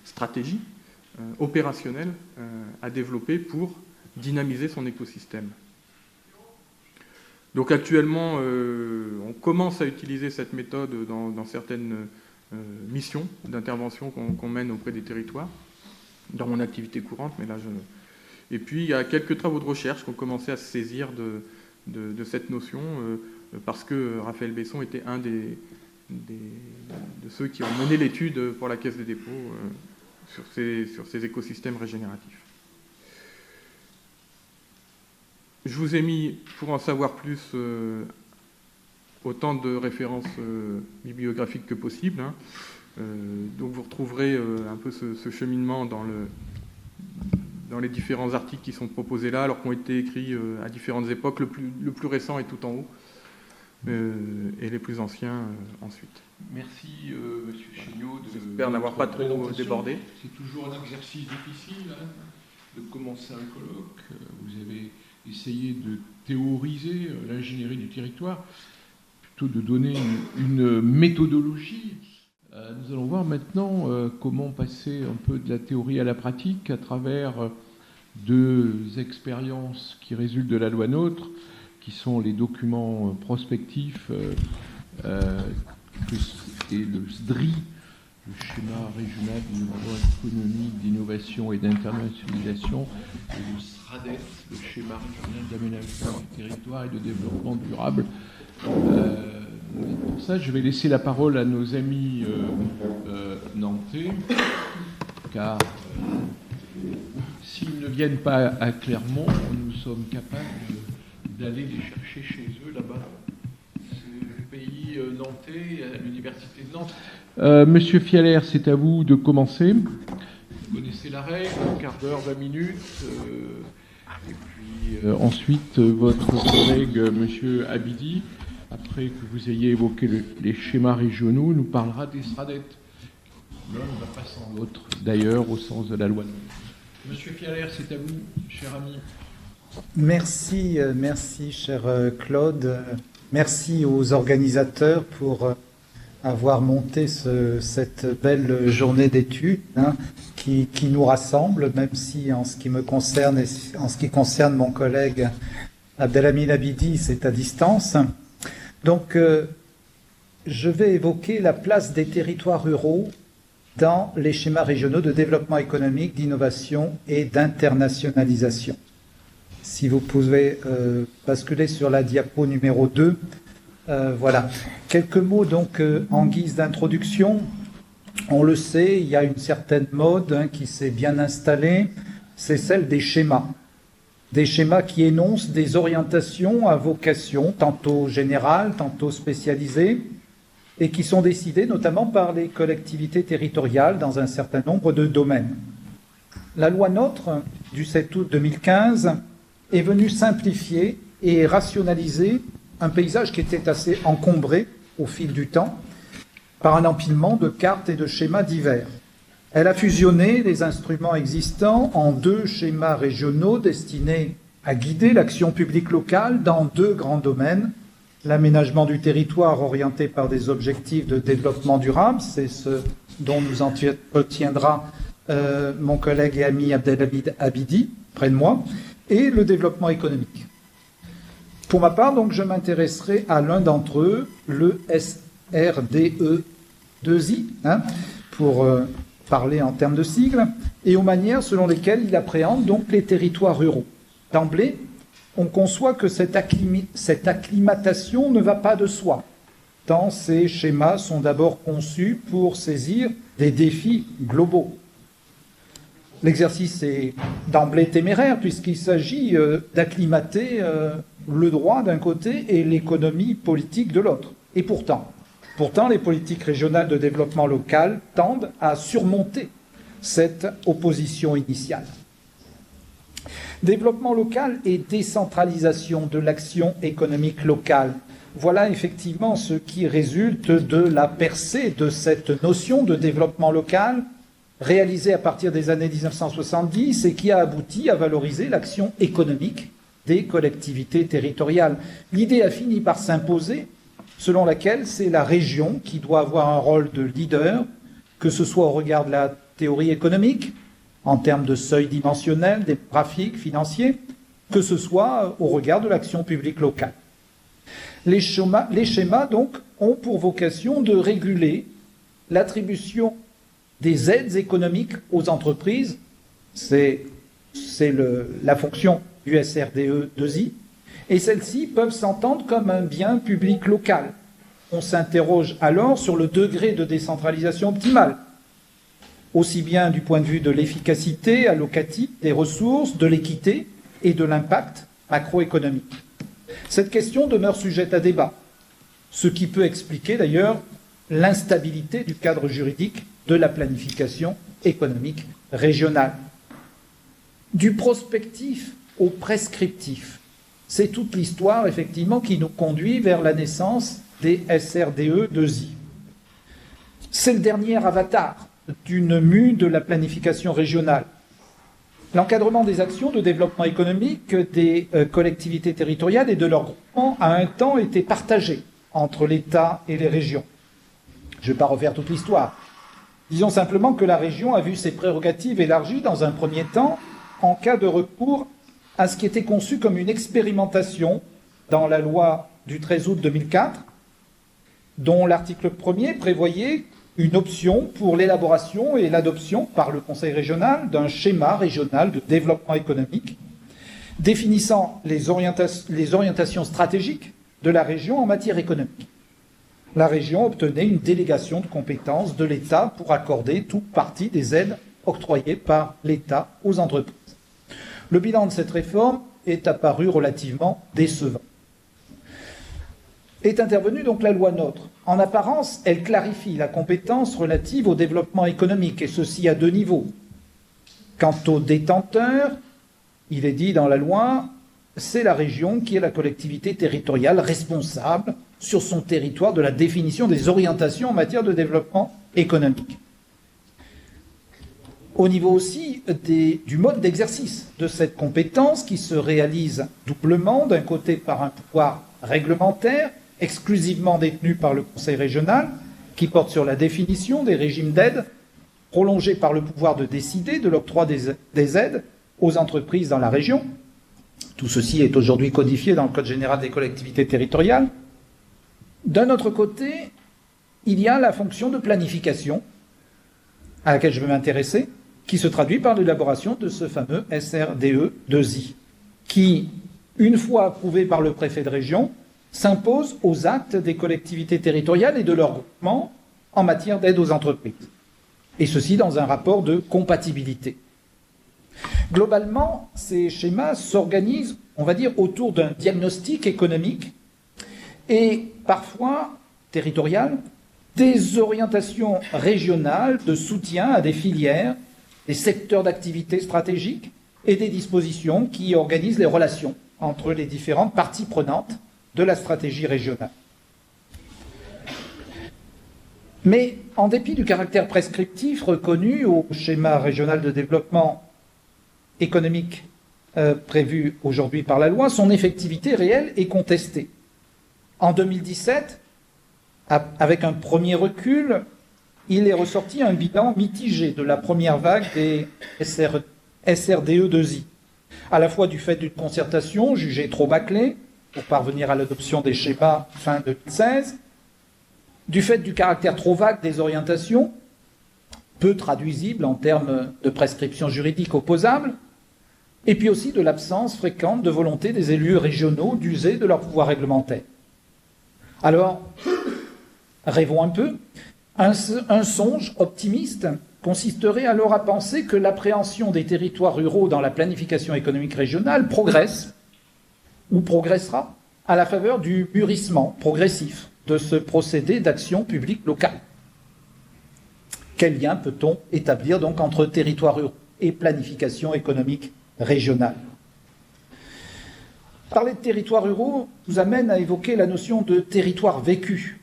stratégies opérationnelles à développer pour dynamiser son écosystème. Donc actuellement, on commence à utiliser cette méthode dans certaines missions d'intervention qu'on mène auprès des territoires, dans mon activité courante, mais là Et puis il y a quelques travaux de recherche qui ont commencé à se saisir de cette notion, parce que Raphaël Besson était un de ceux qui ont mené l'étude pour la Caisse des dépôts sur ces écosystèmes régénératifs. Je vous ai mis, pour en savoir plus, autant de références bibliographiques que possible. Hein. Donc vous retrouverez un peu ce cheminement dans les différents articles qui sont proposés là, alors qu'ils ont été écrits à différentes époques. Le plus récent est tout en haut, et les plus anciens ensuite. Merci, Monsieur Chéniaud. J'espère n'avoir pas trop débordé. C'est toujours un exercice difficile de commencer un colloque. Vous avez essayé de théoriser l'ingénierie du territoire, plutôt de donner une méthodologie. Nous allons voir maintenant comment passer un peu de la théorie à la pratique à travers 2 expériences qui résultent de la loi NOTRe, qui sont les documents prospectifs et le SDRI, le schéma régional d'économie, d'innovation et d'internationalisation, et le SRADET, le schéma régional d'aménagement du territoire et de développement durable. Pour ça, je vais laisser la parole à nos amis nantais, car s'ils ne viennent pas à Clermont, nous sommes capables d'aller les chercher chez eux là-bas. C'est le pays nantais, à l'université de Nantes. Monsieur Fialaire, c'est à vous de commencer. Vous connaissez la règle, 15 d'heure, 20 minutes. Et puis ensuite, votre collègue, Monsieur Abidi, après que vous ayez évoqué les schémas régionaux, nous parlera des SRADET. L'un ne va pas sans l'autre, d'ailleurs, au sens de la loi. Monsieur Fialaire, c'est à vous, cher ami. Merci, cher Claude. Merci aux organisateurs pour avoir monté cette belle journée d'études qui nous rassemble, même si en ce qui me concerne et en ce qui concerne mon collègue Abdelhamid Abidi, c'est à distance. Donc, je vais évoquer la place des territoires ruraux dans les schémas régionaux de développement économique, d'innovation et d'internationalisation. Si vous pouvez basculer sur la diapo numéro 2. Voilà. Quelques mots donc en guise d'introduction. On le sait, il y a une certaine mode qui s'est bien installée, c'est celle des schémas. Des schémas qui énoncent des orientations à vocation, tantôt générales, tantôt spécialisées, et qui sont décidées notamment par les collectivités territoriales dans un certain nombre de domaines. La loi NOTRe du 7 août 2015 est venue simplifier et rationaliser un paysage qui était assez encombré au fil du temps par un empilement de cartes et de schémas divers. Elle a fusionné les instruments existants en 2 schémas régionaux destinés à guider l'action publique locale dans 2 grands domaines. L'aménagement du territoire orienté par des objectifs de développement durable, c'est ce dont nous entretiendra mon collègue et ami Abdelhamid Abidi, près de moi, et le développement économique. Pour ma part, donc, je m'intéresserai à l'un d'entre eux, le SRDE2I, pour parler en termes de sigles, et aux manières selon lesquelles il appréhende donc les territoires ruraux. D'emblée, on conçoit que cette acclimatation ne va pas de soi, tant ces schémas sont d'abord conçus pour saisir des défis globaux. L'exercice est d'emblée téméraire puisqu'il s'agit d'acclimater le droit d'un côté et l'économie politique de l'autre. Et pourtant, les politiques régionales de développement local tendent à surmonter cette opposition initiale. Développement local et décentralisation de l'action économique locale. Voilà effectivement ce qui résulte de la percée de cette notion de développement local réalisée à partir des années 1970 et qui a abouti à valoriser l'action économique des collectivités territoriales. L'idée a fini par s'imposer selon laquelle c'est la région qui doit avoir un rôle de leader, que ce soit au regard de la théorie économique, en termes de seuil dimensionnel, démographique, financier, que ce soit au regard de l'action publique locale. Les schémas, donc, ont pour vocation de réguler l'attribution des aides économiques aux entreprises, c'est la fonction du SRDE2I, et celles-ci peuvent s'entendre comme un bien public local. On s'interroge alors sur le degré de décentralisation optimale, aussi bien du point de vue de l'efficacité allocative des ressources, de l'équité et de l'impact macroéconomique. Cette question demeure sujette à débat, ce qui peut expliquer d'ailleurs l'instabilité du cadre juridique de la planification économique régionale. Du prospectif au prescriptif, c'est toute l'histoire effectivement qui nous conduit vers la naissance des SRDE2I. C'est le dernier avatar d'une mue de la planification régionale. L'encadrement des actions de développement économique des collectivités territoriales et de leurs groupements a un temps été partagé entre l'État et les régions. Je ne vais pas refaire toute l'histoire. Disons simplement que la région a vu ses prérogatives élargies dans un premier temps en cas de recours à ce qui était conçu comme une expérimentation dans la loi du 13 août 2004, dont l'article 1er prévoyait une option pour l'élaboration et l'adoption par le Conseil régional d'un schéma régional de développement économique définissant les orientations stratégiques de la région en matière économique. La région obtenait une délégation de compétences de l'État pour accorder tout ou partie des aides octroyées par l'État aux entreprises. Le bilan de cette réforme est apparu relativement décevant. Est intervenue donc la loi NOTRe. En apparence, elle clarifie la compétence relative au développement économique, et ceci à 2 niveaux. Quant aux détenteurs, il est dit dans la loi, c'est la région qui est la collectivité territoriale responsable sur son territoire de la définition des orientations en matière de développement économique. Au niveau aussi du mode d'exercice de cette compétence qui se réalise doublement, d'un côté par un pouvoir réglementaire, exclusivement détenu par le Conseil régional, qui porte sur la définition des régimes d'aide, prolongé par le pouvoir de décider de l'octroi des aides aux entreprises dans la région. Tout ceci est aujourd'hui codifié dans le Code général des collectivités territoriales. D'un autre côté, il y a la fonction de planification, à laquelle je vais m'intéresser, qui se traduit par l'élaboration de ce fameux SRDE2I, qui, une fois approuvé par le préfet de région, s'impose aux actes des collectivités territoriales et de leurs groupements en matière d'aide aux entreprises. Et ceci dans un rapport de compatibilité. Globalement, ces schémas s'organisent, on va dire, autour d'un diagnostic économique et parfois territorial, des orientations régionales de soutien à des filières, des secteurs d'activité stratégiques et des dispositions qui organisent les relations entre les différentes parties prenantes de la stratégie régionale. Mais en dépit du caractère prescriptif reconnu au schéma régional de développement économique prévu aujourd'hui par la loi, son effectivité réelle est contestée. En 2017, avec un premier recul, il est ressorti un bilan mitigé de la première vague des SRDE2I, à la fois du fait d'une concertation jugée trop bâclée pour parvenir à l'adoption des schémas fin 2016, du fait du caractère trop vague des orientations, peu traduisibles en termes de prescriptions juridiques opposables, et puis aussi de l'absence fréquente de volonté des élus régionaux d'user de leur pouvoir réglementaire. Alors, rêvons un peu. Un songe optimiste consisterait alors à penser que l'appréhension des territoires ruraux dans la planification économique régionale progresse, ou progressera, à la faveur du mûrissement progressif de ce procédé d'action publique locale. Quel lien peut-on établir donc entre territoires ruraux et planification économique régionale? Parler de territoires ruraux nous amène à évoquer la notion de territoire vécu,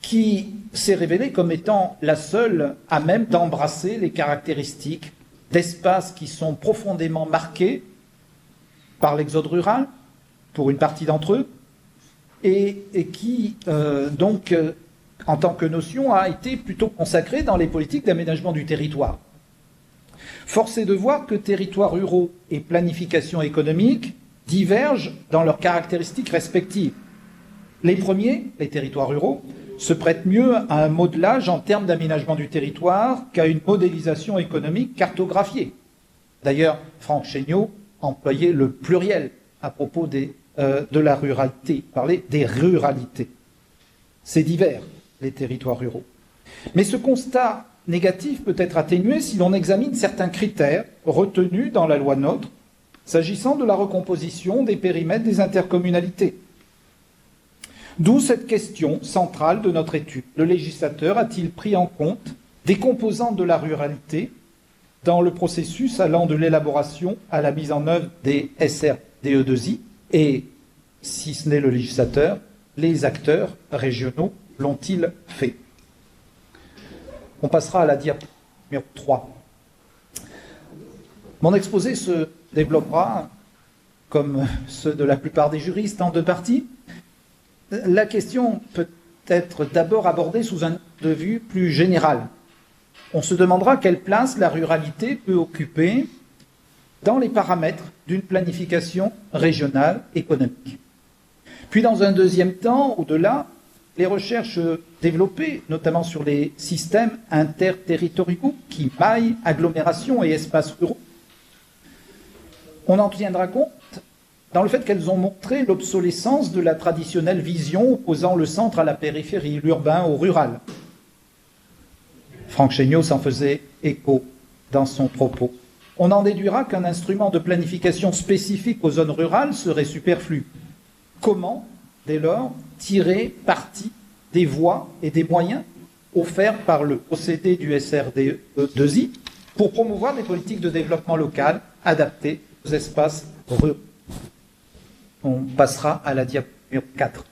qui s'est révélée comme étant la seule à même d'embrasser les caractéristiques d'espaces qui sont profondément marqués par l'exode rural, pour une partie d'entre eux, et qui, en tant que notion, a été plutôt consacrée dans les politiques d'aménagement du territoire. Force est de voir que territoires ruraux et planification économique divergent dans leurs caractéristiques respectives. Les premiers, les territoires ruraux, se prêtent mieux à un modelage en termes d'aménagement du territoire qu'à une modélisation économique cartographiée. D'ailleurs, Franck Chéniaud employait le pluriel à propos de la ruralité, il parlait des ruralités. C'est divers, les territoires ruraux. Mais ce constat négatif peut être atténué si l'on examine certains critères retenus dans la loi NOTRe s'agissant de la recomposition des périmètres des intercommunalités. D'où cette question centrale de notre étude. Le législateur a-t-il pris en compte des composantes de la ruralité dans le processus allant de l'élaboration à la mise en œuvre des SRDE2I? Et, si ce n'est le législateur, les acteurs régionaux l'ont-ils fait? On passera à la diapo numéro 3. Mon exposé se développera, comme ceux de la plupart des juristes, en deux parties. La question peut être d'abord abordée sous un point de vue plus général. On se demandera quelle place la ruralité peut occuper dans les paramètres d'une planification régionale économique. Puis, dans un deuxième temps, au-delà, les recherches développées, notamment sur les systèmes interterritoriaux qui maillent agglomérations et espaces ruraux, on en tiendra compte dans le fait qu'elles ont montré l'obsolescence de la traditionnelle vision opposant le centre à la périphérie, l'urbain au rural. Franck Chéniaud s'en faisait écho dans son propos. On en déduira qu'un instrument de planification spécifique aux zones rurales serait superflu. Comment, dès lors, tirer parti des voies et des moyens offerts par le procédé du SRDE2I pour promouvoir des politiques de développement local adaptées aux espaces ruraux? On passera à la diapo 4.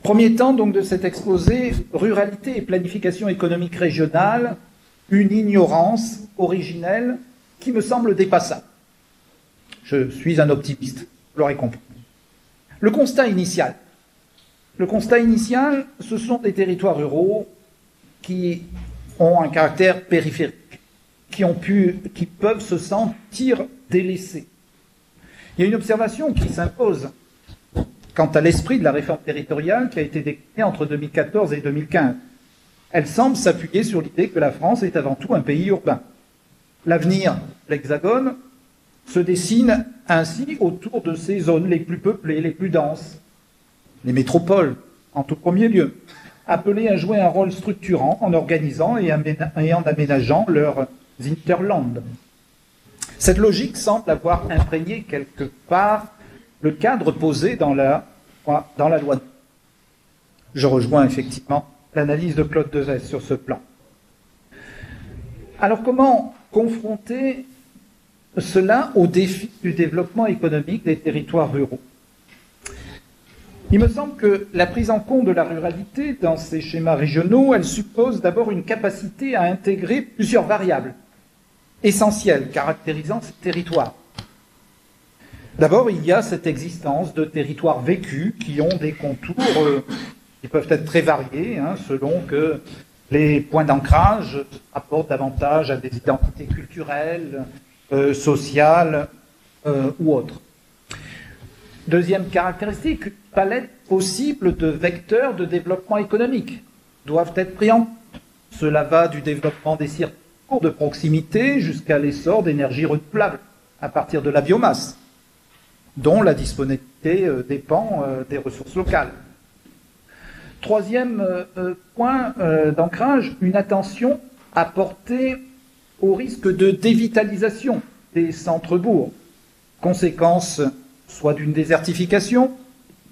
Premier temps donc de cet exposé, ruralité et planification économique régionale, une ignorance originelle qui me semble dépassable. Je suis un optimiste, vous l'aurez compris. Le constat initial, ce sont des territoires ruraux qui ont un caractère périphérique, qui peuvent se sentir délaissés. Il y a une observation qui s'impose quant à l'esprit de la réforme territoriale qui a été déclinée entre 2014 et 2015. Elle semble s'appuyer sur l'idée que la France est avant tout un pays urbain. L'avenir de l'Hexagone se dessine ainsi autour de ces zones les plus peuplées, les plus denses, les métropoles en tout premier lieu, appelées à jouer un rôle structurant en organisant et en aménageant leurs hinterlands. Cette logique semble avoir imprégné quelque part le cadre posé dans la loi. Je rejoins effectivement l'analyse de Claude Dezès sur ce plan. Alors comment confronter cela au défi du développement économique des territoires ruraux? Il me semble que la prise en compte de la ruralité dans ces schémas régionaux, elle suppose d'abord une capacité à intégrer plusieurs variables essentielles caractérisant ces territoires. D'abord, il y a cette existence de territoires vécus qui ont des contours Ils peuvent être très variés, selon que les points d'ancrage apportent davantage à des identités culturelles, sociales ou autres. Deuxième caractéristique, une palette possible de vecteurs de développement économique doivent être pris en compte. Cela va du développement des circuits de proximité jusqu'à l'essor d'énergies renouvelables à partir de la biomasse, dont la disponibilité dépend des ressources locales. Troisième point d'ancrage, une attention à porter au risque de dévitalisation des centres-bourgs, conséquence soit d'une désertification,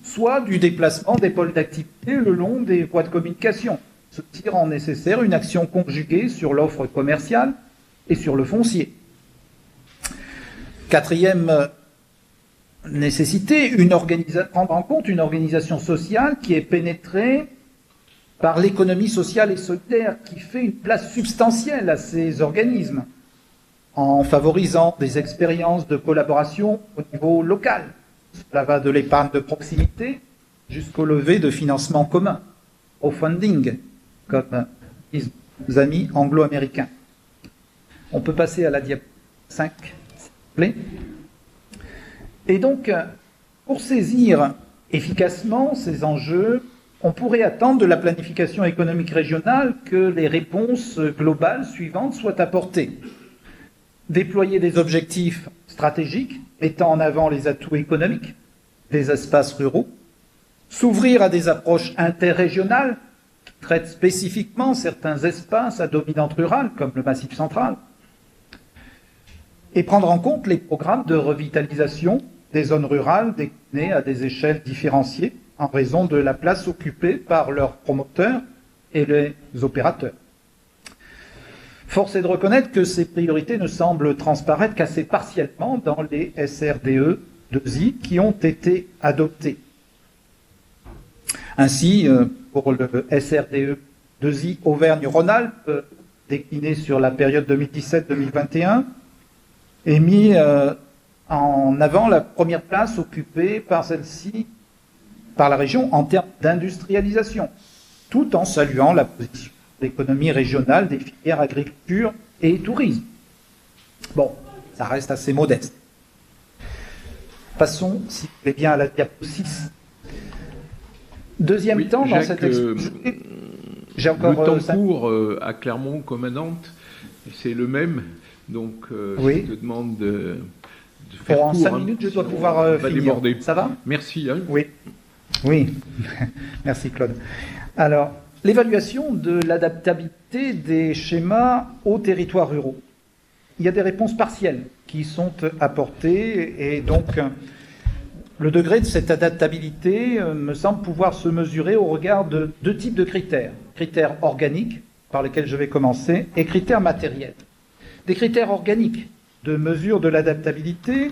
soit du déplacement des pôles d'activité le long des voies de communication. Ceci rend nécessaire une action conjuguée sur l'offre commerciale et sur le foncier. Quatrième nécessité, prendre en compte une organisation sociale qui est pénétrée par l'économie sociale et solidaire, qui fait une place substantielle à ces organismes, en favorisant des expériences de collaboration au niveau local. Cela va de l'épargne de proximité jusqu'au lever de financement commun, au funding, comme disent nos amis anglo-américains. On peut passer à la diapo 5, s'il vous plaît. Et donc, pour saisir efficacement ces enjeux, on pourrait attendre de la planification économique régionale que les réponses globales suivantes soient apportées. Déployer des objectifs stratégiques mettant en avant les atouts économiques des espaces ruraux, s'ouvrir à des approches interrégionales qui traitent spécifiquement certains espaces à dominante rurale, comme le Massif central, et prendre en compte les programmes de revitalisation des zones rurales déclinés à des échelles différenciées en raison de la place occupée par leurs promoteurs et les opérateurs. Force est de reconnaître que ces priorités ne semblent transparaître qu'assez partiellement dans les SRDE 2I qui ont été adoptés. Ainsi, pour le SRDE 2I Auvergne-Rhône-Alpes, décliné sur la période 2017-2021, est mis en avant la première place occupée par celle-ci, par la région en termes d'industrialisation, tout en saluant la position de l'économie régionale des filières agriculture et tourisme. Bon, ça reste assez modeste. Passons, si vous voulez bien, à la diapo 6. Deuxième temps, dans cette exposé, j'ai encore... Le temps court à Clermont comme à Nantes, c'est le même, donc oui. je te demande de faire en court. 5 minutes, je dois pouvoir finir. Déborder. Ça va? Merci. Hein. Oui. Oui. Merci Claude. Alors, l'évaluation de l'adaptabilité des schémas aux territoires ruraux. Il y a des réponses partielles qui sont apportées et donc le degré de cette adaptabilité me semble pouvoir se mesurer au regard de deux types de critères. Critères organiques, par lesquels je vais commencer, et critères matériels. Des critères organiques de mesure de l'adaptabilité.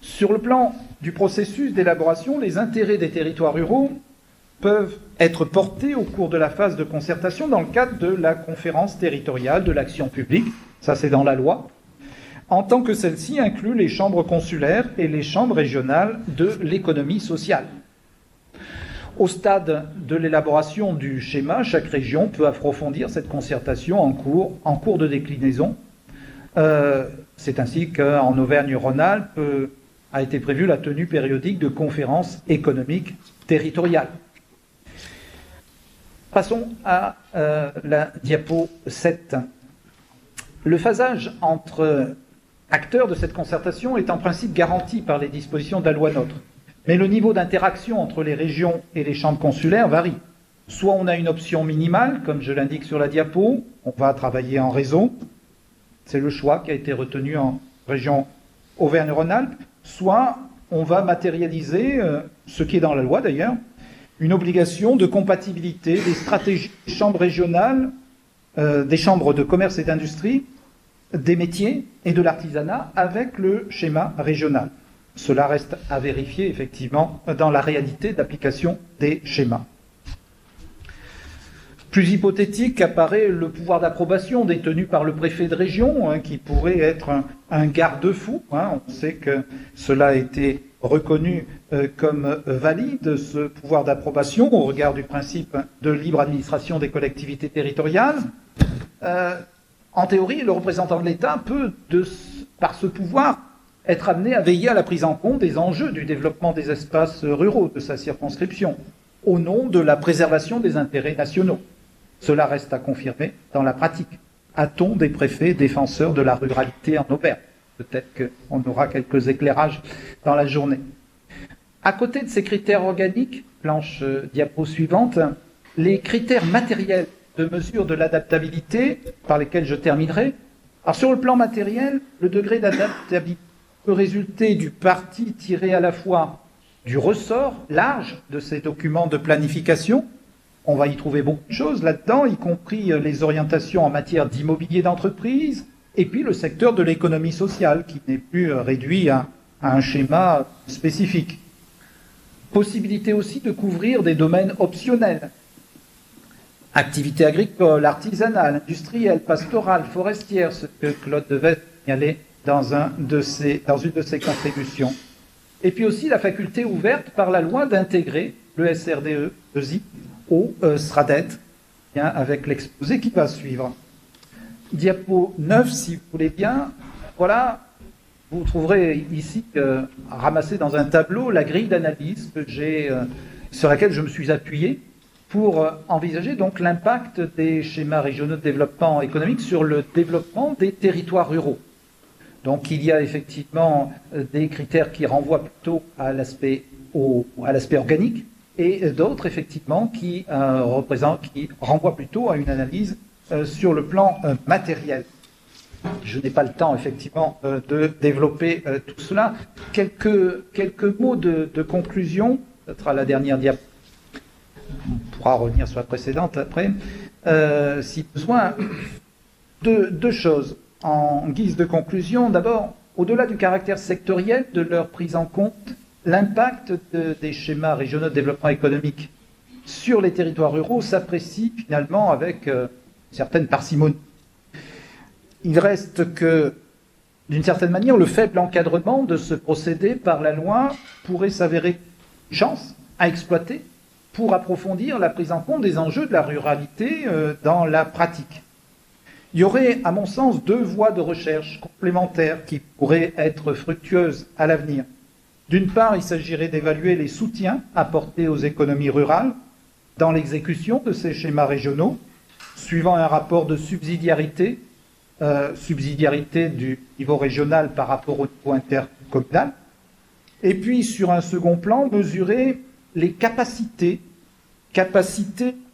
Sur le plan du processus d'élaboration, les intérêts des territoires ruraux peuvent être portés au cours de la phase de concertation dans le cadre de la conférence territoriale de l'action publique, ça c'est dans la loi, en tant que celle-ci inclut les chambres consulaires et les chambres régionales de l'économie sociale. Au stade de l'élaboration du schéma, chaque région peut approfondir cette concertation en cours de déclinaison. C'est ainsi qu'en Auvergne-Rhône-Alpes a été prévue la tenue périodique de conférences économiques territoriales. Passons à la diapo 7. Le phasage entre acteurs de cette concertation est en principe garanti par les dispositions de la loi NOTRe. Mais le niveau d'interaction entre les régions et les chambres consulaires varie. Soit on a une option minimale, comme je l'indique sur la diapo, on va travailler en réseau. C'est le choix qui a été retenu en région Auvergne-Rhône-Alpes. Soit on va matérialiser, ce qui est dans la loi d'ailleurs, une obligation de compatibilité des stratégies des chambres régionales, des chambres de commerce et d'industrie, des métiers et de l'artisanat avec le schéma régional. Cela reste à vérifier effectivement dans la réalité d'application des schémas. Plus hypothétique apparaît le pouvoir d'approbation détenu par le préfet de région, qui pourrait être un garde-fou. On sait que cela a été reconnu comme valide, ce pouvoir d'approbation au regard du principe de libre administration des collectivités territoriales. En théorie, le représentant de l'État peut, par ce pouvoir, être amené à veiller à la prise en compte des enjeux du développement des espaces ruraux de sa circonscription, au nom de la préservation des intérêts nationaux. Cela reste à confirmer dans la pratique. A-t-on des préfets défenseurs de la ruralité en Auvergne? Peut-être qu'on aura quelques éclairages dans la journée. À côté de ces critères organiques, planche diapo suivante, les critères matériels de mesure de l'adaptabilité, par lesquels je terminerai. Alors sur le plan matériel, le degré d'adaptabilité peut résulter du parti tiré à la fois du ressort large de ces documents de planification. On va y trouver beaucoup de choses là-dedans, y compris les orientations en matière d'immobilier d'entreprise, et puis le secteur de l'économie sociale, qui n'est plus réduit à un schéma spécifique. Possibilité aussi de couvrir des domaines optionnels. Activités agricoles, artisanales, industrielles, pastorales, forestières, ce que Claude devait signaler dans une de ses contributions. Et puis aussi la faculté ouverte par la loi d'intégrer le SRDE, ESI, au SRADET, avec l'exposé qui va suivre. Diapo 9, si vous voulez bien. Voilà, vous trouverez ici, ramassé dans un tableau, la grille d'analyse sur laquelle je me suis appuyé pour envisager donc l'impact des schémas régionaux de développement économique sur le développement des territoires ruraux. Donc il y a effectivement des critères qui renvoient plutôt à l'aspect organique et d'autres effectivement qui renvoient plutôt à une analyse sur le plan matériel. Je n'ai pas le temps effectivement de développer tout cela. Quelques mots de conclusion, ce sera la dernière diapo. On pourra revenir sur la précédente après, si besoin. Deux choses en guise de conclusion. D'abord, au-delà du caractère sectoriel de leur prise en compte, l'impact des schémas régionaux de développement économique sur les territoires ruraux s'apprécie finalement avec une certaine parcimonie. Il reste que, d'une certaine manière, le faible encadrement de ce procédé par la loi pourrait s'avérer une chance à exploiter pour approfondir la prise en compte des enjeux de la ruralité dans la pratique. Il y aurait, à mon sens, deux voies de recherche complémentaires qui pourraient être fructueuses à l'avenir. D'une part, il s'agirait d'évaluer les soutiens apportés aux économies rurales dans l'exécution de ces schémas régionaux, suivant un rapport de subsidiarité du niveau régional par rapport au niveau intercommunal. Et puis, sur un second plan, mesurer les capacités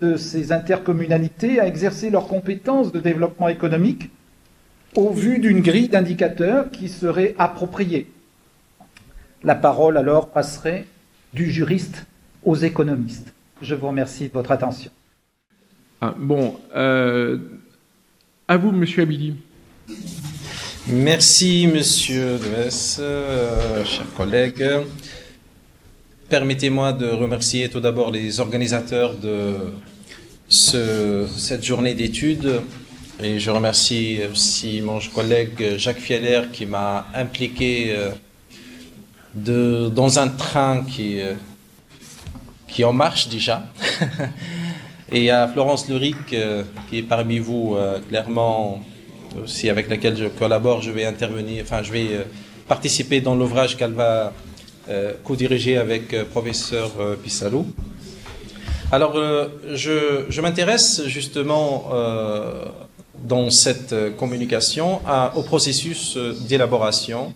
de ces intercommunalités à exercer leurs compétences de développement économique au vu d'une grille d'indicateurs qui serait appropriée. La parole alors passerait du juriste aux économistes. Je vous remercie de votre attention. À vous, Monsieur Abidi. Merci, Monsieur Deves, chers collègues. Permettez-moi de remercier tout d'abord les organisateurs de cette journée d'études. Et je remercie aussi mon collègue Jacques Fieller qui m'a impliqué dans un train qui est en marche déjà. Et à Florence Luric qui est parmi vous clairement aussi avec laquelle je collabore, je vais participer dans l'ouvrage qu'elle va co-diriger avec professeur Pissalou. Alors, je m'intéresse justement dans cette communication au processus d'élaboration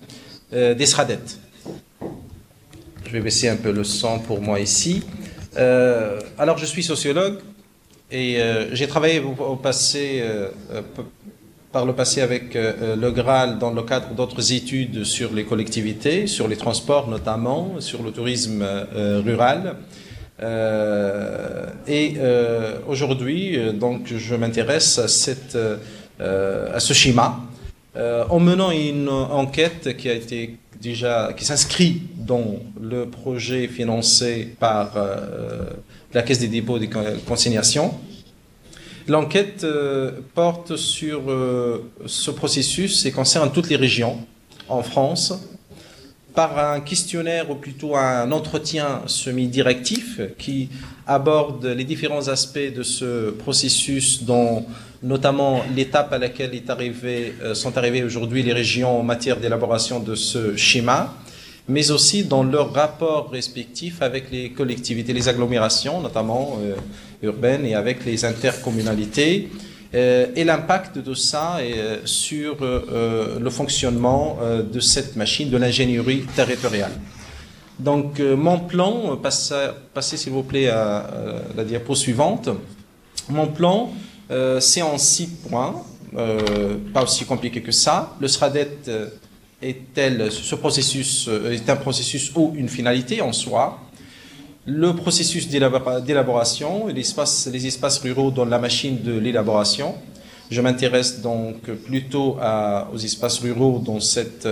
des SRADET. Je vais baisser un peu le son pour moi ici. Alors, je suis sociologue et j'ai travaillé par le passé avec le Graal dans le cadre d'autres études sur les collectivités, sur les transports notamment, sur le tourisme rural. Aujourd'hui, donc, je m'intéresse à ce schéma en menant une enquête qui s'inscrit dans le projet financé par la Caisse des dépôts et des consignations. L'enquête porte sur ce processus et concerne toutes les régions en France par un questionnaire ou plutôt un entretien semi-directif qui aborde les différents aspects de ce processus, dont notamment l'étape à laquelle sont arrivées aujourd'hui les régions en matière d'élaboration de ce schéma, mais aussi dans leurs rapports respectifs avec les collectivités, les agglomérations, notamment urbaines, et avec les intercommunalités, et l'impact de ça sur le fonctionnement de cette machine, de l'ingénierie territoriale. Donc, mon plan, passez s'il vous plaît à la diapo suivante. Mon plan, c'est en 6 points, pas aussi compliqué que ça. Le SRADET ce processus est un processus ou une finalité en soi. Le processus d'élaboration, les espaces ruraux dans la machine de l'élaboration. Je m'intéresse donc plutôt aux espaces ruraux dans cette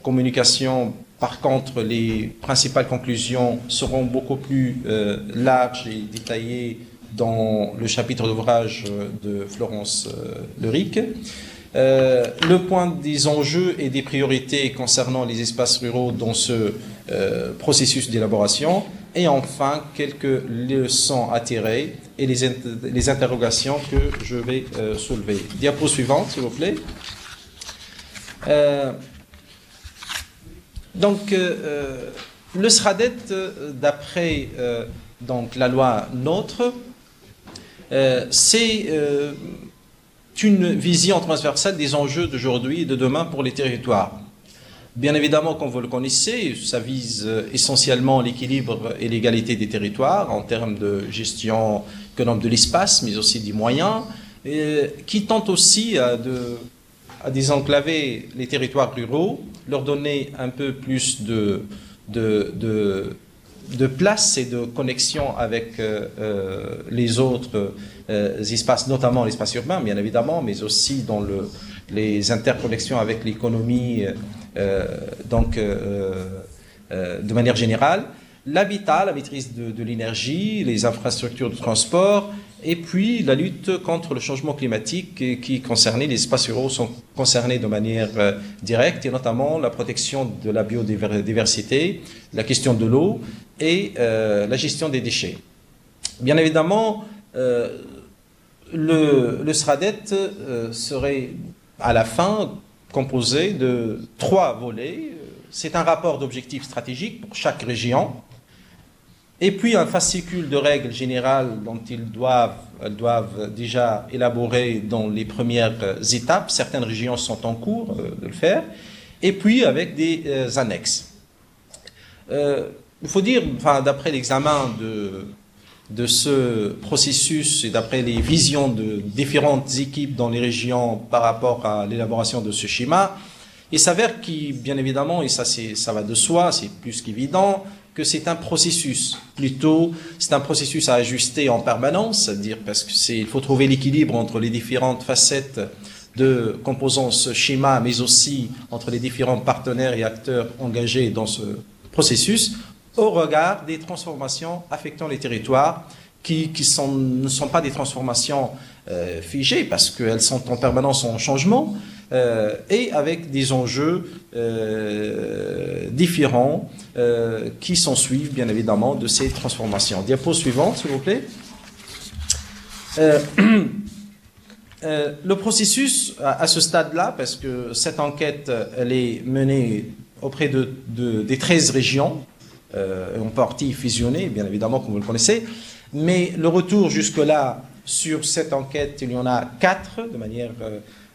communication. Par contre, les principales conclusions seront beaucoup plus larges et détaillées dans le chapitre d'ouvrage de Florence Leric. Le point des enjeux et des priorités concernant les espaces ruraux dans ce processus d'élaboration, et enfin quelques leçons à tirer et les interrogations que je vais soulever. Diapo suivante, s'il vous plaît. Donc, le SRADET, d'après donc la loi NOTRe, c'est une vision transversale des enjeux d'aujourd'hui et de demain pour les territoires. Bien évidemment, comme vous le connaissez, ça vise essentiellement l'équilibre et l'égalité des territoires en termes de gestion économe de l'espace, mais aussi des moyens, qui tente aussi à désenclaver les territoires ruraux, leur donner un peu plus de place et de connexion avec les autres espaces, notamment l'espace urbain, bien évidemment, mais aussi dans les interconnexions avec l'économie, de manière générale. L'habitat, la maîtrise de l'énergie, les infrastructures de transport, et puis la lutte contre le changement climatique qui concernait les espaces ruraux sont concernés de manière directe, et notamment la protection de la biodiversité, la question de l'eau et la gestion des déchets. Bien évidemment, le SRADET serait à la fin composé de 3 volets. C'est un rapport d'objectifs stratégiques pour chaque région, et puis un fascicule de règles générales dont elles doivent déjà élaborer dans les premières étapes. Certaines régions sont en cours de le faire, et puis avec des annexes. Il faut dire, d'après l'examen de ce processus et d'après les visions de différentes équipes dans les régions par rapport à l'élaboration de ce schéma, il s'avère bien évidemment, et ça va de soi, c'est plus qu'évident, que c'est un processus. Plutôt, c'est un processus à ajuster en permanence, c'est-à-dire parce qu'il faut trouver l'équilibre entre les différentes facettes de composant ce schéma, mais aussi entre les différents partenaires et acteurs engagés dans ce processus, au regard des transformations affectant les territoires, qui ne sont pas des transformations figées, parce qu'elles sont en permanence en changement, et avec des enjeux différents qui s'ensuivent, bien évidemment, de ces transformations. Diapo suivante, s'il vous plaît. Le processus, à ce stade-là, parce que cette enquête, elle est menée auprès des 13 régions, en partie fusionnées, bien évidemment, comme vous le connaissez, mais le retour jusque-là sur cette enquête, il y en a 4, de manière,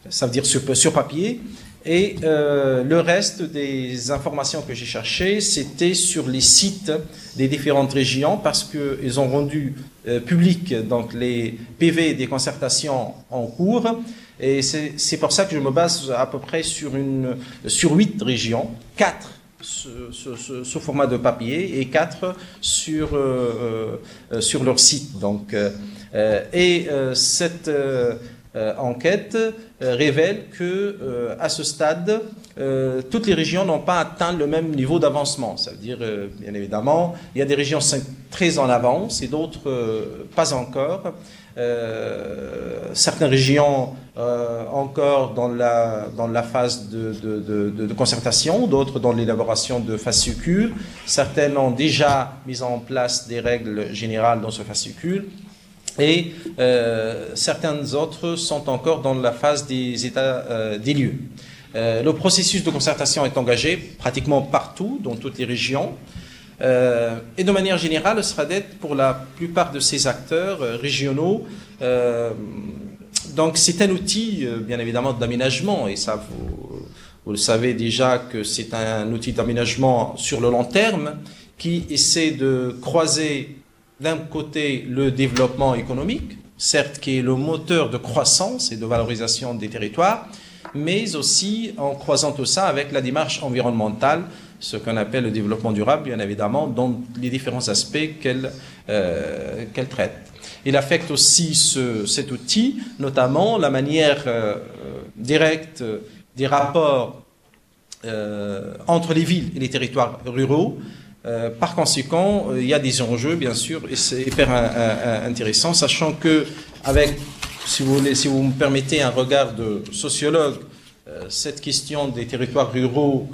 ça veut dire sur papier, et le reste des informations que j'ai cherchées, c'était sur les sites des différentes régions, parce qu'ils ont rendu public donc les PV des concertations en cours, et c'est pour ça que je me base à peu près sur 8 régions, 4 sous format de papier et 4 sur leur site. Donc, cette enquête révèle que à ce stade, toutes les régions n'ont pas atteint le même niveau d'avancement. Ça veut dire, bien évidemment, il y a des régions très en avance et d'autres pas encore. certaines régions encore dans la phase de concertation, d'autres dans l'élaboration de fascicules. Certaines ont déjà mis en place des règles générales dans ce fascicule. Et certaines autres sont encore dans la phase des états des lieux. Le processus de concertation est engagé pratiquement partout, dans toutes les régions. Et de manière générale, le SRADET, pour la plupart de ces acteurs régionaux, donc c'est un outil, bien évidemment, d'aménagement. Et ça, vous le savez déjà que c'est un outil d'aménagement sur le long terme qui essaie de croiser d'un côté le développement économique, certes qui est le moteur de croissance et de valorisation des territoires, mais aussi en croisant tout ça avec la démarche environnementale, ce qu'on appelle le développement durable, bien évidemment, dans les différents aspects qu'elle traite. Il affecte aussi cet outil, notamment la manière directe des rapports entre les villes et les territoires ruraux. Par conséquent, il y a des enjeux, bien sûr, et c'est hyper intéressant, sachant que, si vous me permettez un regard de sociologue, cette question des territoires ruraux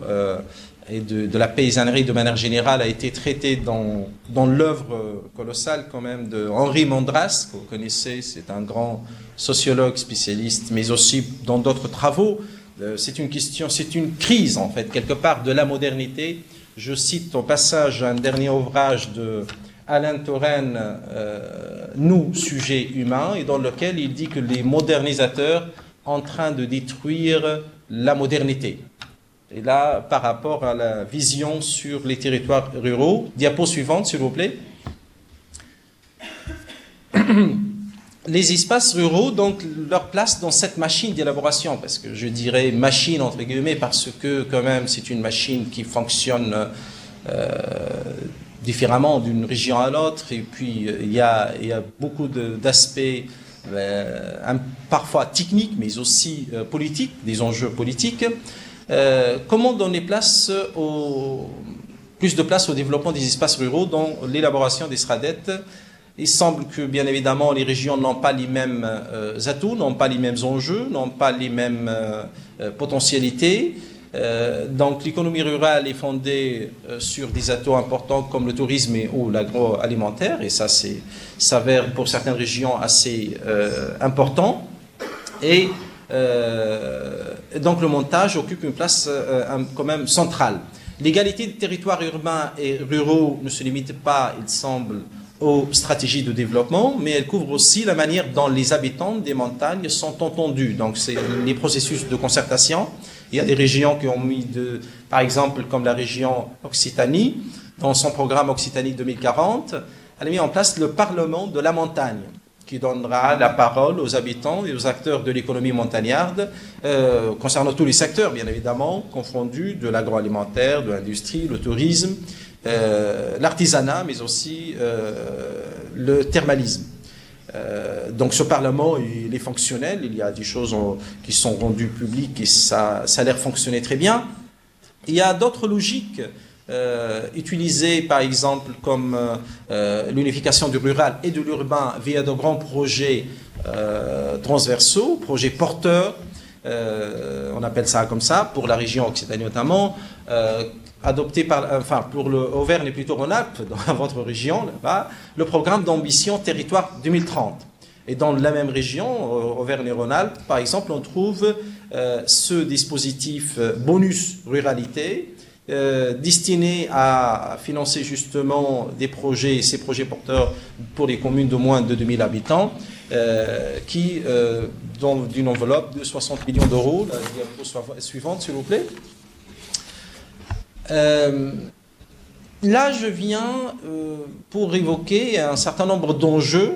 et de la paysannerie de manière générale a été traitée dans l'œuvre colossale quand même de Henri Mandras, que vous connaissez, c'est un grand sociologue spécialiste, mais aussi dans d'autres travaux. C'est une crise en fait, quelque part, de la modernité. Je cite au passage un dernier ouvrage de Alain Touraine, Nous, sujets humains, et dans lequel il dit que les modernisateurs sont en train de détruire la modernité. Et là, par rapport à la vision sur les territoires ruraux. Diapo suivante, s'il vous plaît. Les espaces ruraux, donc, leur place dans cette machine d'élaboration, parce que je dirais machine, entre guillemets, parce que, quand même, c'est une machine qui fonctionne différemment d'une région à l'autre, et puis il y a beaucoup d'aspects parfois techniques, mais aussi politiques, des enjeux politiques. Comment donner plus de place au développement des espaces ruraux dans l'élaboration des SRADET? Il semble que, bien évidemment, les régions n'ont pas les mêmes atouts, n'ont pas les mêmes enjeux, n'ont pas les mêmes potentialités. Donc, l'économie rurale est fondée sur des atouts importants comme le tourisme ou l'agroalimentaire, et ça s'avère pour certaines régions assez important. Et donc, le montage occupe une place quand même centrale. L'égalité des territoires urbains et ruraux ne se limite pas, il semble, aux stratégies de développement, mais elle couvre aussi la manière dont les habitants des montagnes sont entendus. Donc, c'est les processus de concertation. Il y a des régions qui ont mis, par exemple, comme la région Occitanie, dans son programme Occitanie 2040, elle a mis en place le Parlement de la montagne, qui donnera la parole aux habitants et aux acteurs de l'économie montagnarde, concernant tous les secteurs, bien évidemment, confondus, de l'agroalimentaire, de l'industrie, le tourisme, l'artisanat, mais aussi le thermalisme. Donc ce Parlement, il est fonctionnel, il y a des choses qui sont rendues publiques et ça a l'air fonctionner très bien. Il y a d'autres logiques utilisées, par exemple, comme l'unification du rural et de l'urbain via de grands projets transversaux, projets porteurs, on appelle ça comme ça, pour la région Occitanie notamment, adopté pour l'Auvergne et plutôt Rhône-Alpes, dans votre région, là-bas, le programme d'ambition Territoire 2030. Et dans la même région, Auvergne et Rhône-Alpes, par exemple, on trouve ce dispositif bonus ruralité, destiné à financer justement des projets, ces projets porteurs pour les communes de moins de 2000 habitants, qui, d'une enveloppe de 60 millions d'euros. La diapo suivante, s'il vous plaît. Là, je viens pour évoquer un certain nombre d'enjeux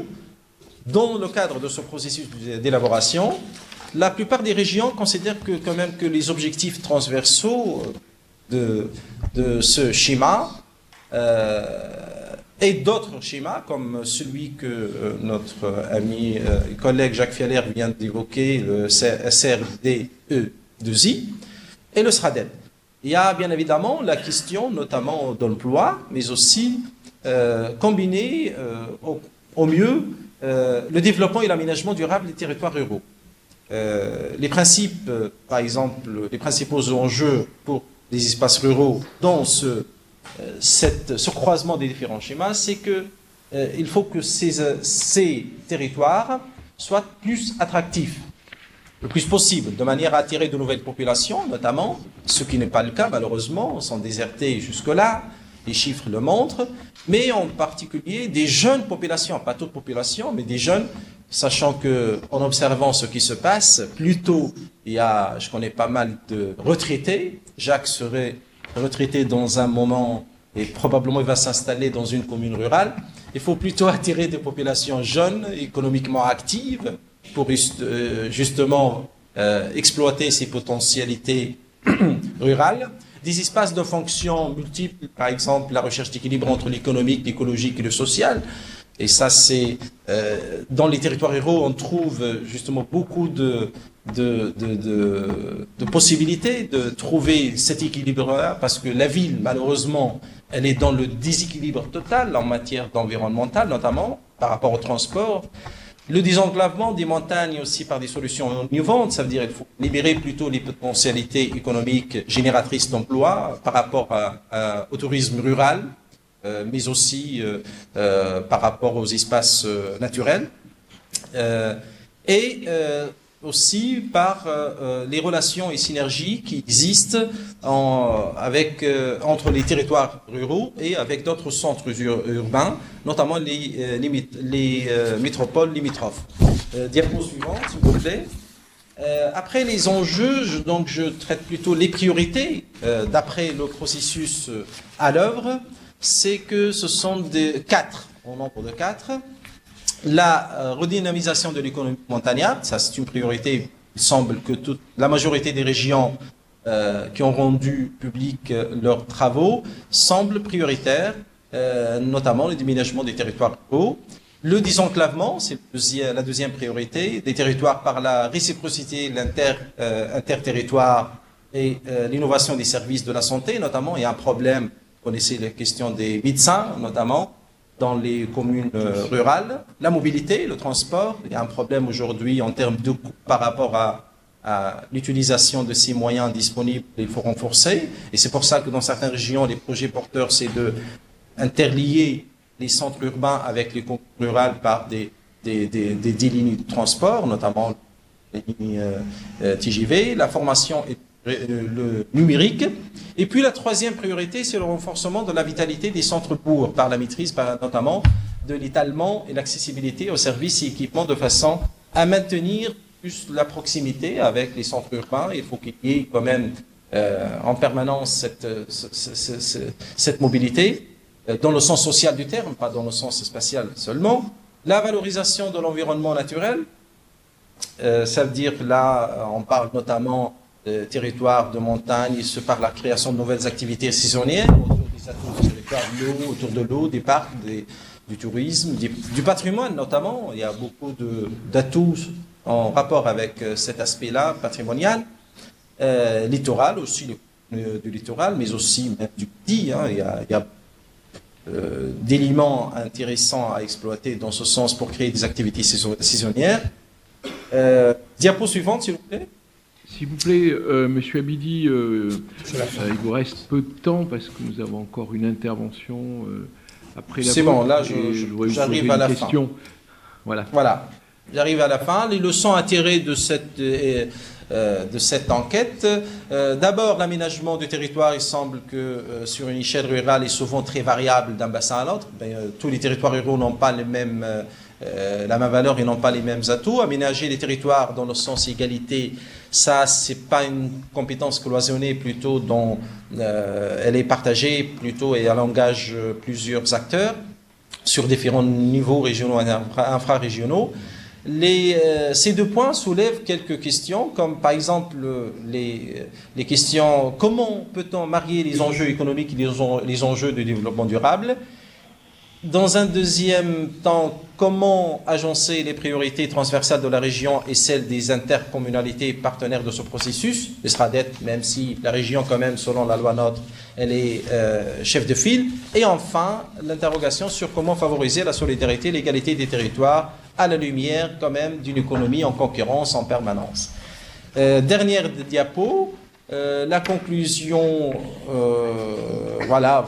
dans le cadre de ce processus d'élaboration. La plupart des régions considèrent quand même que les objectifs transversaux de ce schéma et d'autres schémas, comme celui que notre ami et collègue Jacques Fialer vient d'évoquer, le CRDE2I, et le SRADET. Il y a bien évidemment la question notamment d'emploi, mais aussi combiner au mieux le développement et l'aménagement durable des territoires ruraux. Les principes, par exemple, les principaux enjeux pour les espaces ruraux dans ce croisement des différents schémas, c'est que il faut que ces territoires soient plus attractifs, le plus possible, de manière à attirer de nouvelles populations, notamment, ce qui n'est pas le cas malheureusement, sont désertés jusque-là, les chiffres le montrent, mais en particulier des jeunes populations, pas toute population, mais des jeunes, sachant que, en observant ce qui se passe, plutôt, je connais pas mal de retraités, Jacques serait retraité dans un moment et probablement il va s'installer dans une commune rurale. Il faut plutôt attirer des populations jeunes, économiquement actives, pour justement exploiter ces potentialités rurales. Des espaces de fonction multiples, par exemple la recherche d'équilibre entre l'économique, l'écologique et le social. Et ça, c'est dans les territoires ruraux, on trouve justement beaucoup de possibilités de trouver cet équilibre-là, parce que la ville, malheureusement, elle est dans le déséquilibre total en matière d'environnemental, notamment par rapport au transport. Le désenclavement des montagnes aussi par des solutions innovantes, ça veut dire qu'il faut libérer plutôt les potentialités économiques génératrices d'emplois par rapport au tourisme rural, mais aussi par rapport aux espaces naturels, et aussi par les relations et synergies qui existent entre les territoires ruraux et avec d'autres centres urbains, notamment les métropoles limitrophes. Diapo suivante, s'il vous plaît. Après les enjeux, je traite plutôt les priorités d'après le processus à l'œuvre. C'est que ce sont au nombre de 4. La redynamisation de l'économie montagnarde, ça c'est une priorité. Il semble que la majorité des régions qui ont rendu public leurs travaux semblent prioritaires, notamment le déménagement des territoires ruraux. Le désenclavement, c'est la deuxième priorité, des territoires par la réciprocité, interterritoire et l'innovation des services de la santé, notamment. Il y a un problème. Vous connaissez la question des médecins, notamment, dans les communes rurales. La mobilité, le transport, il y a un problème aujourd'hui en termes de coût par rapport à l'utilisation de ces moyens disponibles, il faut renforcer. Et c'est pour ça que dans certaines régions, les projets porteurs, c'est de interlier les centres urbains avec les communes rurales par des lignes de transport, notamment les lignes TGV, la formation et le numérique. Et puis la troisième priorité, c'est le renforcement de la vitalité des centres-bourgs par la maîtrise, notamment de l'étalement et l'accessibilité aux services et équipements de façon à maintenir plus la proximité avec les centres urbains. Il faut qu'il y ait quand même en permanence cette mobilité dans le sens social du terme, pas dans le sens spatial seulement. La valorisation de l'environnement naturel, ça veut dire là, on parle notamment territoires de montagne, se par la création de nouvelles activités saisonnières autour des atouts du territoire, autour de l'eau, des parcs, du tourisme, du patrimoine notamment. Il y a beaucoup d'atouts en rapport avec cet aspect-là patrimonial. Littoral aussi, du littoral, mais aussi même du petit. Il y a d'éléments intéressants à exploiter dans ce sens pour créer des activités saisonnières. Diapo suivante, s'il vous plaît. S'il vous plaît, Monsieur Abidi, il vous reste peu de temps parce que nous avons encore une intervention après la. C'est bon, là, j'arrive à la fin. Voilà, j'arrive à la fin. Les leçons à tirer de cette enquête. D'abord, l'aménagement du territoire, il semble que sur une échelle rurale est souvent très variable d'un bassin à l'autre. Tous les territoires ruraux n'ont pas la même valeur, ils n'ont pas les mêmes atouts. Aménager les territoires dans le sens égalité, ça, c'est pas une compétence cloisonnée, plutôt dont elle est partagée, plutôt, et elle engage plusieurs acteurs sur différents niveaux régionaux et infrarégionaux. Ces deux points soulèvent quelques questions, comme par exemple les questions comment peut-on marier les enjeux économiques et les enjeux de développement durable. Dans un deuxième temps, comment agencer les priorités transversales de la région et celles des intercommunalités partenaires de ce processus, le SRADET, même si la région, quand même, selon la loi NOTRe, elle est chef de file. Et enfin, l'interrogation sur comment favoriser la solidarité et l'égalité des territoires à la lumière quand même d'une économie en concurrence en permanence. Dernière diapo, la conclusion, voilà,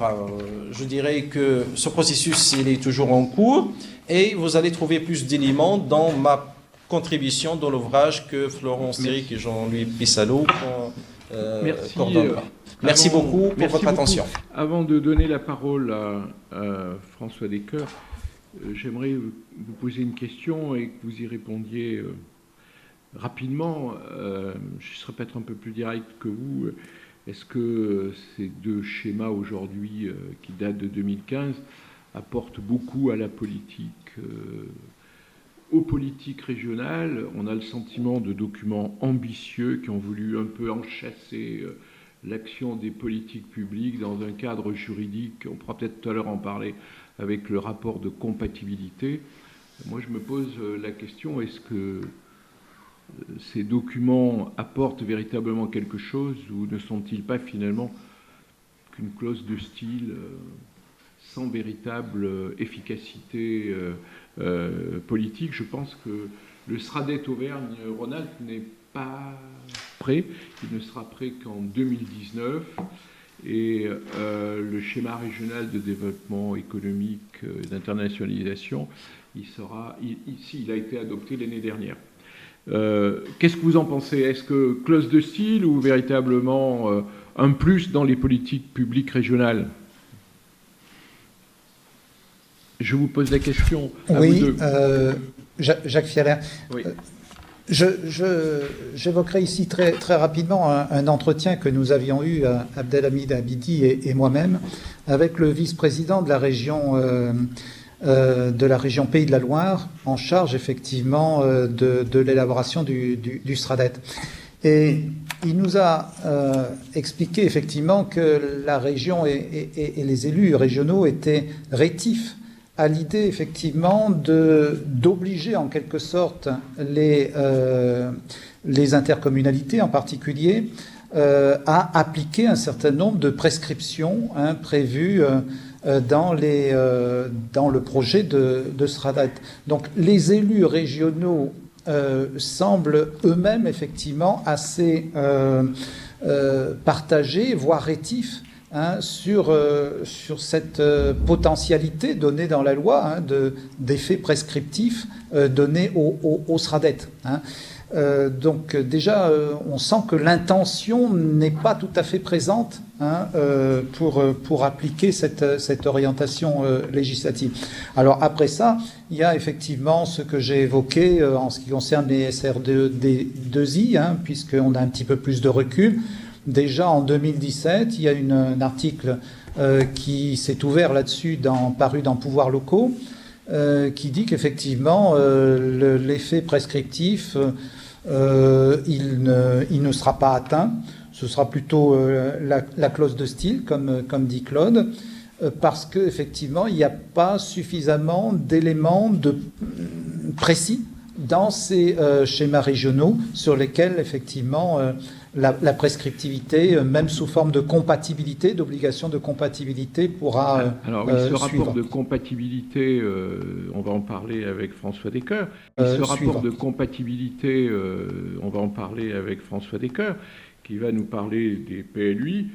je dirais que ce processus il est toujours en cours et vous allez trouver plus d'éléments dans ma contribution dans l'ouvrage que Florence Théric et Jean-Louis Pissalo coordonnent. Merci beaucoup pour votre attention. Avant de donner la parole à François Descoeurs, j'aimerais vous poser une question et que vous y répondiez rapidement. Je serai peut-être un peu plus direct que vous. Est-ce que ces deux schémas aujourd'hui qui datent de 2015 apportent beaucoup à la politique, aux politiques régionales? On a le sentiment de documents ambitieux qui ont voulu un peu enchasser l'action des politiques publiques dans un cadre juridique. On pourra peut-être tout à l'heure en parler avec le rapport de compatibilité. Moi, je me pose la question, est-ce que ces documents apportent véritablement quelque chose ou ne sont-ils pas finalement qu'une clause de style sans véritable efficacité politique? Je pense que le SRADET Auvergne-Rhône-Alpes n'est pas prêt. Il ne sera prêt qu'en 2019. Et le schéma régional de développement économique et d'internationalisation, il a été adopté l'année dernière. Qu'est-ce que vous en pensez? Est-ce que clause de style ou véritablement un plus dans les politiques publiques régionales? Je vous pose la question à vous deux. Jacques Fialer. Oui. J'évoquerai ici très, très rapidement un entretien que nous avions eu, Abdelhamid Abidi et moi-même, avec le vice-président de la région Pays de la Loire, en charge effectivement de l'élaboration du SRADET. Et il nous a expliqué effectivement que la région et les élus régionaux étaient rétifs à l'idée effectivement d'obliger en quelque sorte les intercommunalités en particulier à appliquer un certain nombre de prescriptions prévues dans le projet de SRADET. Donc les élus régionaux semblent eux-mêmes effectivement assez partagés, voire rétifs sur cette potentialité donnée dans la loi d'effets prescriptifs donnés au SRADET. Donc déjà, on sent que l'intention n'est pas tout à fait présente pour appliquer cette orientation législative. Alors après ça, il y a effectivement ce que j'ai évoqué en ce qui concerne les SR2I, puisqu'on a un petit peu plus de recul. Déjà en 2017, il y a un article qui s'est ouvert là-dessus, paru dans Pouvoirs locaux, qui dit qu'effectivement l'effet prescriptif, il ne sera pas atteint. Ce sera plutôt la clause de style, comme dit Claude, parce qu'effectivement, il n'y a pas suffisamment d'éléments précis dans ces schémas régionaux sur lesquels, effectivement, la prescriptivité, même sous forme de compatibilité, d'obligation de compatibilité, pourra Alors oui, ce rapport suivre. de compatibilité, on va en parler avec François Descoeurs. Ce rapport de compatibilité, on va en parler avec François Descoeurs, qui va nous parler des PLUI.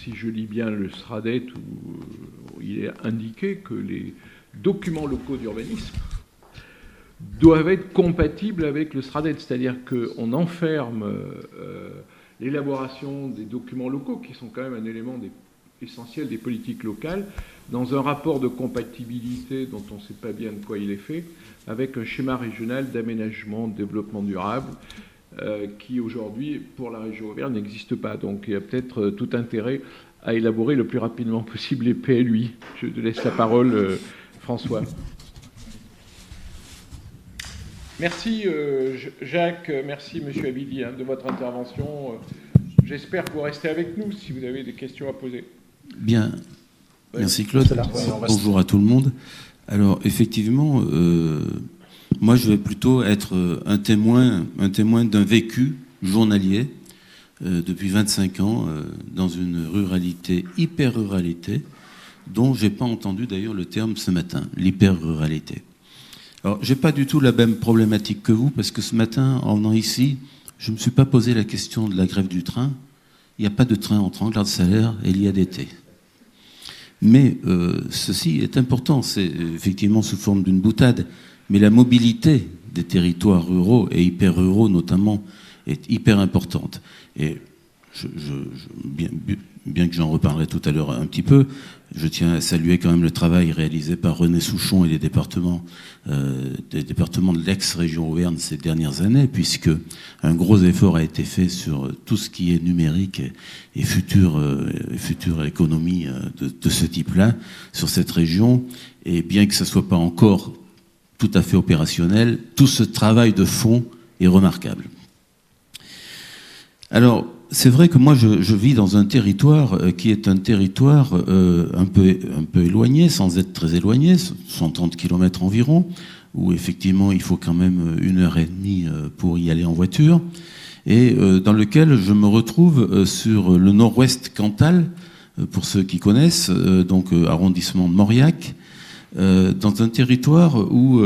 Si je lis bien le SRADET, où il est indiqué que les documents locaux d'urbanisme doivent être compatibles avec le SRADET, c'est-à-dire qu'on enferme l'élaboration des documents locaux, qui sont quand même un élément essentiel des politiques locales, dans un rapport de compatibilité dont on ne sait pas bien de quoi il est fait, avec un schéma régional d'aménagement, de développement durable, qui aujourd'hui, pour la région Auvergne, n'existe pas. Donc il y a peut-être tout intérêt à élaborer le plus rapidement possible les PLUI. Je te laisse la parole, François. Merci Jacques, merci Monsieur Abidi de votre intervention. J'espère que vous restez avec nous si vous avez des questions à poser. Bien, merci Claude. Bonjour à tout le monde. Alors effectivement, moi je vais plutôt être un témoin d'un vécu journalier depuis 25 ans dans une ruralité, hyper-ruralité, dont j'ai pas entendu d'ailleurs le terme ce matin, l'hyper-ruralité. Alors, j'ai pas du tout la même problématique que vous, parce que ce matin, en venant ici, je me suis pas posé la question de la grève du train. Il n'y a pas de train entre Anglade-Salaire et l'IADT. Mais ceci est important, c'est effectivement sous forme d'une boutade, mais la mobilité des territoires ruraux et hyper ruraux notamment est hyper importante. Et bien que j'en reparlerai tout à l'heure un petit peu, je tiens à saluer quand même le travail réalisé par René Souchon et les départements de l'ex-région Auvergne ces dernières années, puisque un gros effort a été fait sur tout ce qui est numérique et future économie de ce type-là sur cette région. Et bien que ça soit pas encore tout à fait opérationnel, tout ce travail de fond est remarquable. Alors, c'est vrai que moi, je vis dans un territoire qui est un territoire un peu éloigné, sans être très éloigné, 130 km environ, où effectivement, il faut quand même 1h30 pour y aller en voiture, et dans lequel je me retrouve sur le nord-ouest Cantal, pour ceux qui connaissent, donc arrondissement de Mauriac, dans un territoire où,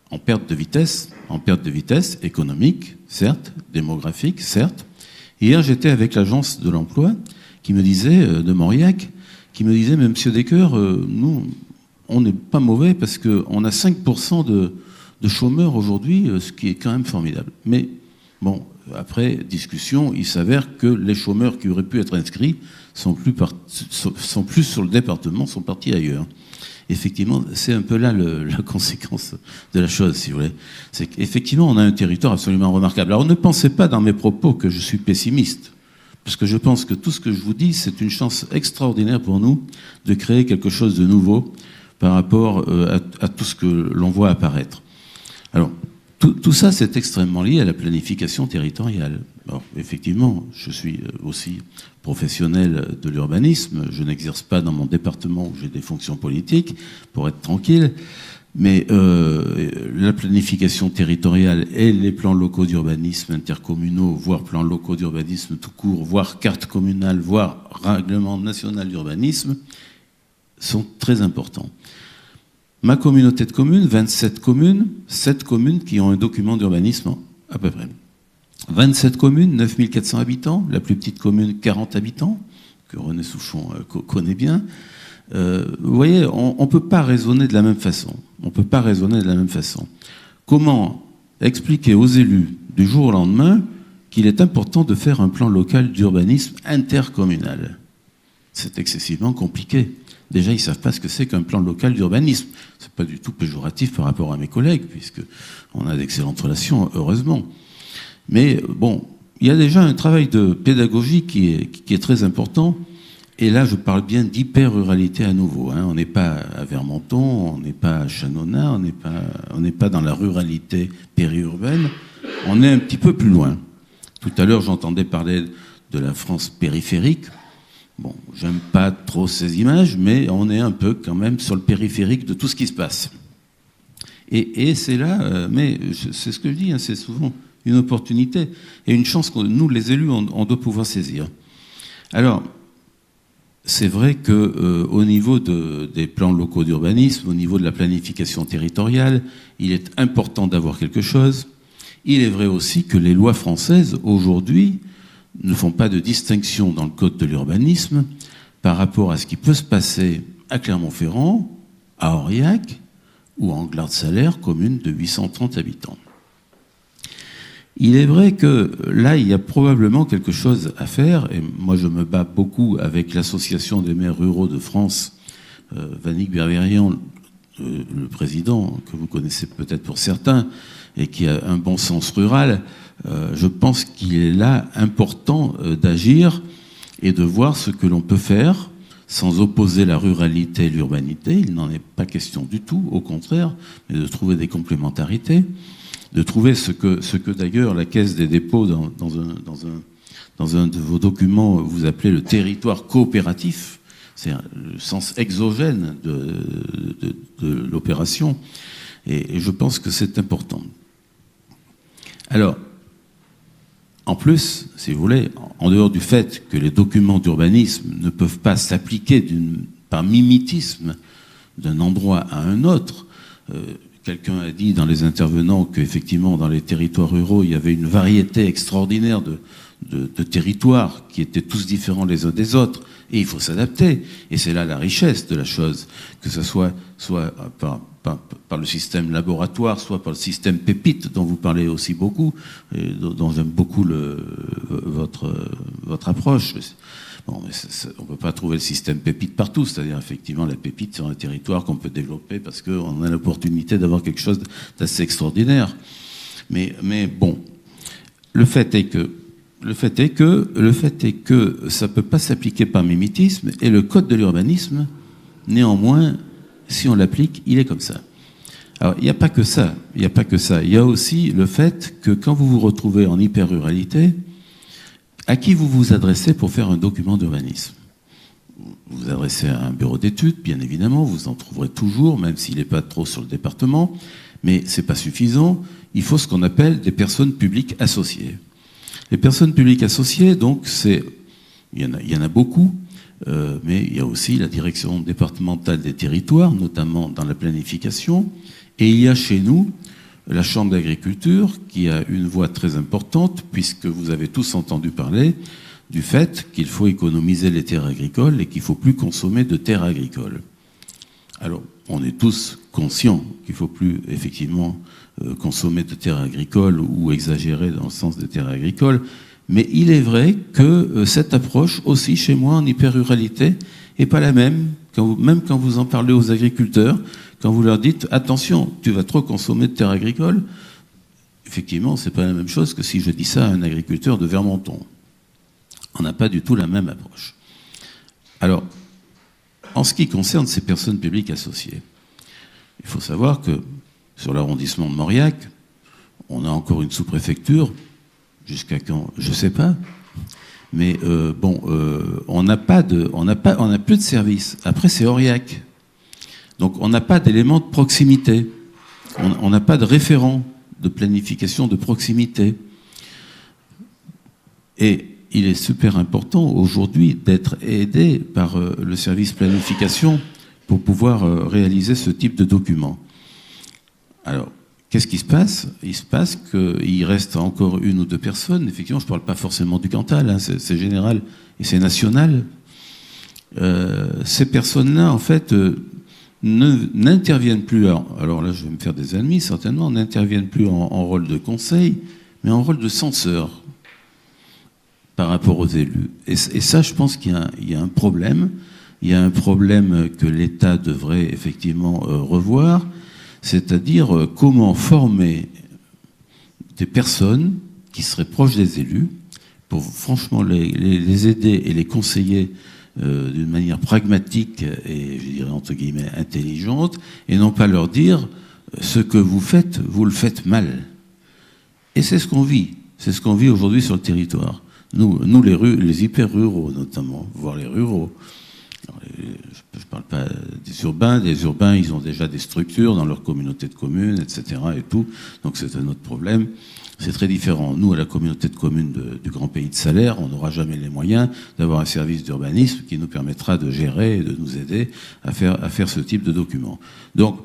en perte de vitesse économique, certes, démographique, certes. Hier, j'étais avec l'agence de l'emploi qui me disait, de Mauriac, qui me disait, mais monsieur Decker, nous, on n'est pas mauvais parce qu'on a 5% de chômeurs aujourd'hui, ce qui est quand même formidable. Mais bon, après discussion, il s'avère que les chômeurs qui auraient pu être inscrits sont plus sur le département, sont partis ailleurs. Effectivement, c'est un peu là la conséquence de la chose, si vous voulez. C'est qu'effectivement, on a un territoire absolument remarquable. Alors, ne pensez pas dans mes propos que je suis pessimiste, parce que je pense que tout ce que je vous dis, c'est une chance extraordinaire pour nous de créer quelque chose de nouveau par rapport à tout ce que l'on voit apparaître. Alors, tout ça, c'est extrêmement lié à la planification territoriale. Alors, effectivement, je suis aussi professionnel de l'urbanisme. Je n'exerce pas dans mon département où j'ai des fonctions politiques, pour être tranquille. Mais la planification territoriale et les plans locaux d'urbanisme intercommunaux, voire plans locaux d'urbanisme tout court, voire carte communale, voire règlement national d'urbanisme, sont très importants. Ma communauté de communes, 27 communes, 7 communes qui ont un document d'urbanisme à peu près. 27 communes, 9400 habitants, la plus petite commune, 40 habitants, que René Souchon connaît bien. Vous voyez, on ne peut pas raisonner de la même façon. On ne peut pas raisonner de la même façon. Comment expliquer aux élus du jour au lendemain qu'il est important de faire un plan local d'urbanisme intercommunal? C'est excessivement compliqué. Déjà, ils ne savent pas ce que c'est qu'un plan local d'urbanisme. Ce n'est pas du tout péjoratif par rapport à mes collègues, puisqu'on a d'excellentes relations, heureusement. Mais bon, il y a déjà un travail de pédagogie qui est très important. Et là, je parle bien d'hyper-ruralité à nouveau. On n'est pas à Vermenton, on n'est pas à Chanona, on n'est pas dans la ruralité périurbaine. On est un petit peu plus loin. Tout à l'heure, j'entendais parler de la France périphérique. Bon, j'aime pas trop ces images, mais on est un peu quand même sur le périphérique de tout ce qui se passe. Et c'est là, mais c'est ce que je dis, c'est souvent une opportunité et une chance que nous, les élus, on doit pouvoir saisir. Alors, c'est vrai qu'au niveau des plans locaux d'urbanisme, au niveau de la planification territoriale, il est important d'avoir quelque chose. Il est vrai aussi que les lois françaises, aujourd'hui, ne font pas de distinction dans le code de l'urbanisme par rapport à ce qui peut se passer à Clermont-Ferrand, à Aurillac ou à Anglade-Salaire, commune de 830 habitants. Il est vrai que là, il y a probablement quelque chose à faire, et moi je me bats beaucoup avec l'Association des maires ruraux de France, Vannick Berberian, le président, que vous connaissez peut-être pour certains, et qui a un bon sens rural. Je pense qu'il est là important d'agir et de voir ce que l'on peut faire sans opposer la ruralité et l'urbanité. Il n'en est pas question du tout, au contraire, mais de trouver des complémentarités, de trouver ce que d'ailleurs la Caisse des dépôts, dans un de vos documents, vous appelez le territoire coopératif. C'est le sens exogène de l'opération. Et je pense que c'est important. Alors, en plus, si vous voulez, en dehors du fait que les documents d'urbanisme ne peuvent pas s'appliquer par mimétisme d'un endroit à un autre. Quelqu'un a dit dans les intervenants qu'effectivement, dans les territoires ruraux, il y avait une variété extraordinaire de territoires qui étaient tous différents les uns des autres. Et il faut s'adapter. Et c'est là la richesse de la chose, que ce soit par le système laboratoire, soit par le système pépite, dont vous parlez aussi beaucoup, et dont j'aime beaucoup votre approche. Bon, mais on ne peut pas trouver le système pépite partout, c'est-à-dire effectivement la pépite sur un territoire qu'on peut développer parce qu'on a l'opportunité d'avoir quelque chose d'assez extraordinaire. Mais bon, le fait est que ça ne peut pas s'appliquer par mimétisme, et le code de l'urbanisme, néanmoins, si on l'applique, il est comme ça. Alors, il n'y a pas que ça. Il y a aussi le fait que quand vous vous retrouvez en hyper-ruralité, à qui vous vous adressez pour faire un document d'urbanisme? Vous vous adressez à un bureau d'études, bien évidemment, vous en trouverez toujours, même s'il n'est pas trop sur le département, mais ce n'est pas suffisant. Il faut ce qu'on appelle des personnes publiques associées. Les personnes publiques associées, donc, il y en a beaucoup, mais il y a aussi la direction départementale des territoires, notamment dans la planification, et il y a chez nous la Chambre d'agriculture qui a une voix très importante, puisque vous avez tous entendu parler du fait qu'il faut économiser les terres agricoles et qu'il ne faut plus consommer de terres agricoles. Alors, on est tous conscients qu'il ne faut plus effectivement consommer de terres agricoles ou exagérer dans le sens des terres agricoles, mais il est vrai que cette approche aussi chez moi en hyper-ruralité n'est pas la même, même quand vous en parlez aux agriculteurs, quand vous leur dites « attention, tu vas trop consommer de terres agricoles », effectivement, ce n'est pas la même chose que si je dis ça à un agriculteur de Vermonton. On n'a pas du tout la même approche. Alors, en ce qui concerne ces personnes publiques associées, il faut savoir que sur l'arrondissement de Mauriac, on a encore une sous-préfecture, jusqu'à quand, je ne sais pas, mais on n'a plus de service. Après, c'est Aurillac. Donc, on n'a pas d'éléments de proximité. On n'a pas de référent de planification de proximité. Et il est super important aujourd'hui d'être aidé par le service planification pour pouvoir réaliser ce type de document. Alors, qu'est-ce qui se passe? Il se passe qu'il reste encore une ou deux personnes. Effectivement, je ne parle pas forcément du Cantal, hein, c'est général et c'est national. Ces personnes-là, en fait, n'interviennent plus. Alors là, je vais me faire des ennemis, certainement, n'interviennent plus en rôle de conseil, mais en rôle de censeur par rapport aux élus. Et ça, je pense qu'il y a un problème. Il y a un problème que l'État devrait effectivement revoir, c'est-à-dire comment former des personnes qui seraient proches des élus pour franchement les aider et les conseiller d'une manière pragmatique et, je dirais, entre guillemets, intelligente, et non pas leur dire ce que vous le faites mal. Et c'est ce qu'on vit. C'est ce qu'on vit aujourd'hui sur le territoire. Nous les hyper-ruraux, notamment, voire les ruraux. Alors, je ne parle pas des urbains. Les urbains, ils ont déjà des structures dans leur communauté de communes, etc. et tout. Donc c'est un autre problème. C'est très différent. Nous, à la communauté de communes du Grand Pays de Salaire, on n'aura jamais les moyens d'avoir un service d'urbanisme qui nous permettra de gérer et de nous aider à faire ce type de document. Donc,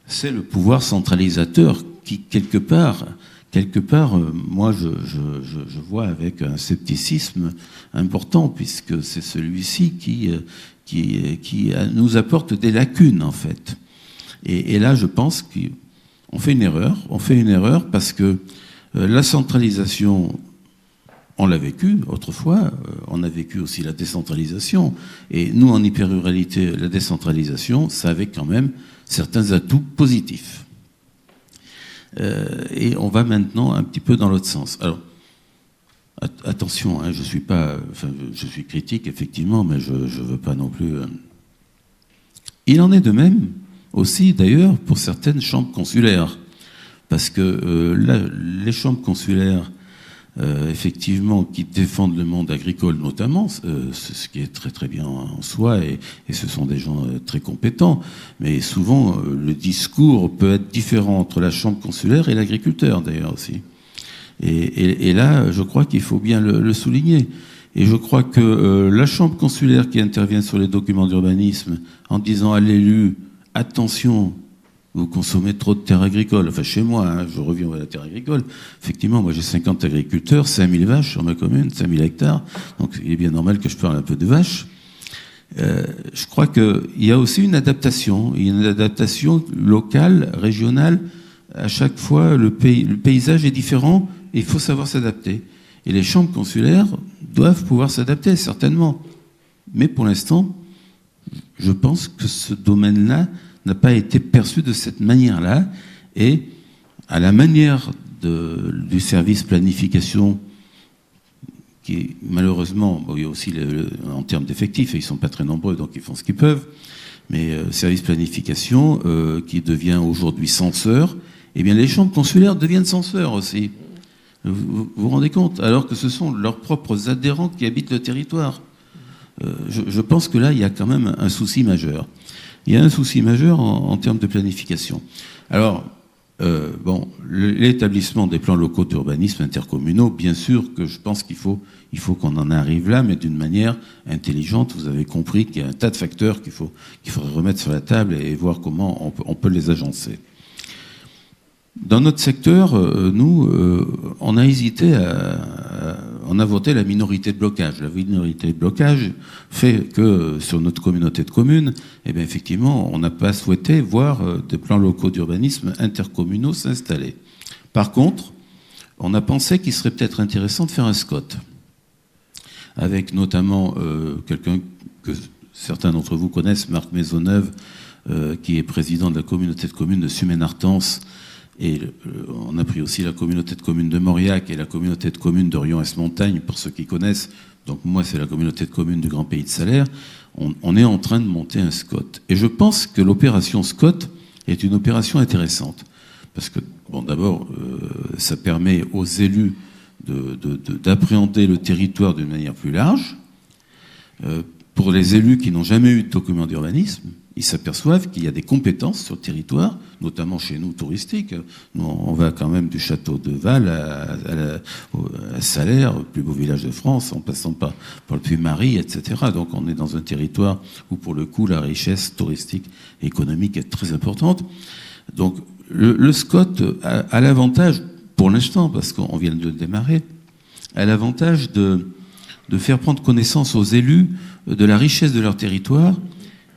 c'est le pouvoir centralisateur qui, quelque part, moi, je vois avec un scepticisme important, puisque c'est celui-ci qui nous apporte des lacunes, en fait. Et là, je pense qu'on fait une erreur. On fait une erreur parce que la centralisation, on l'a vécu autrefois, on a vécu aussi la décentralisation. Et nous, en hyper-ruralité, la décentralisation, ça avait quand même certains atouts positifs. Et on va maintenant un petit peu dans l'autre sens. Alors, attention, hein, je suis critique, effectivement, mais je ne veux pas non plus... Il en est de même aussi, d'ailleurs, pour certaines chambres consulaires. Parce que les chambres consulaires, effectivement, qui défendent le monde agricole notamment, ce qui est très très bien en soi, et ce sont des gens très compétents, mais souvent le discours peut être différent entre la chambre consulaire et l'agriculteur d'ailleurs aussi. Et là, je crois qu'il faut bien le souligner. Et je crois que la chambre consulaire qui intervient sur les documents d'urbanisme en disant à l'élu attention, vous consommez trop de terres agricoles. Enfin, chez moi, hein, je reviens à la terre agricole. Effectivement, moi, j'ai 50 agriculteurs, 5000 vaches sur ma commune, 5000 hectares. Donc, il est bien normal que je parle un peu de vaches. Je crois qu'il y a aussi une adaptation. Il y a une adaptation locale, régionale. À chaque fois, le paysage est différent et il faut savoir s'adapter. Et les chambres consulaires doivent pouvoir s'adapter, certainement. Mais pour l'instant, je pense que ce domaine-là n'a pas été perçu de cette manière-là, et à la manière du service planification, qui est, malheureusement, bon, il y a aussi en termes d'effectifs, et ils ne sont pas très nombreux, donc ils font ce qu'ils peuvent, mais service planification qui devient aujourd'hui censeur, eh bien les chambres consulaires deviennent censeurs aussi. Vous vous rendez compte? Alors que ce sont leurs propres adhérents qui habitent le territoire. Je pense que là, il y a quand même un souci majeur. Il y a un souci majeur en termes de planification. Alors, l'établissement des plans locaux d'urbanisme intercommunaux, bien sûr que je pense qu'il faut qu'on en arrive là, mais d'une manière intelligente. Vous avez compris qu'il y a un tas de facteurs qu'il faudrait remettre sur la table et voir comment on peut les agencer. Dans notre secteur, nous, on a hésité on a voté la minorité de blocage. La minorité de blocage fait que sur notre communauté de communes, eh bien, effectivement, on n'a pas souhaité voir des plans locaux d'urbanisme intercommunaux s'installer. Par contre, on a pensé qu'il serait peut-être intéressant de faire un SCOT, avec notamment quelqu'un que certains d'entre vous connaissent, Marc Maisonneuve, qui est président de la communauté de communes de Sumène-Artens. Et on a pris aussi la communauté de communes de Mauriac et la communauté de communes d'Orion-Est-Montagne, pour ceux qui connaissent. Donc moi, c'est la communauté de communes du Grand Pays de Salaire. On est en train de monter un SCOT. Et je pense que l'opération SCOT est une opération intéressante. Parce que, bon, d'abord, ça permet aux élus d'appréhender le territoire d'une manière plus large. Pour les élus qui n'ont jamais eu de document d'urbanisme, ils s'aperçoivent qu'il y a des compétences sur le territoire, notamment chez nous touristiques. Nous, on va quand même du château de Val à Salaire, le plus beau village de France, en passant par le Puy-Marie, etc. Donc on est dans un territoire où, pour le coup, la richesse touristique et économique est très importante. Donc le SCOT a l'avantage, pour l'instant, parce qu'on vient de le démarrer, a l'avantage de faire prendre connaissance aux élus de la richesse de leur territoire.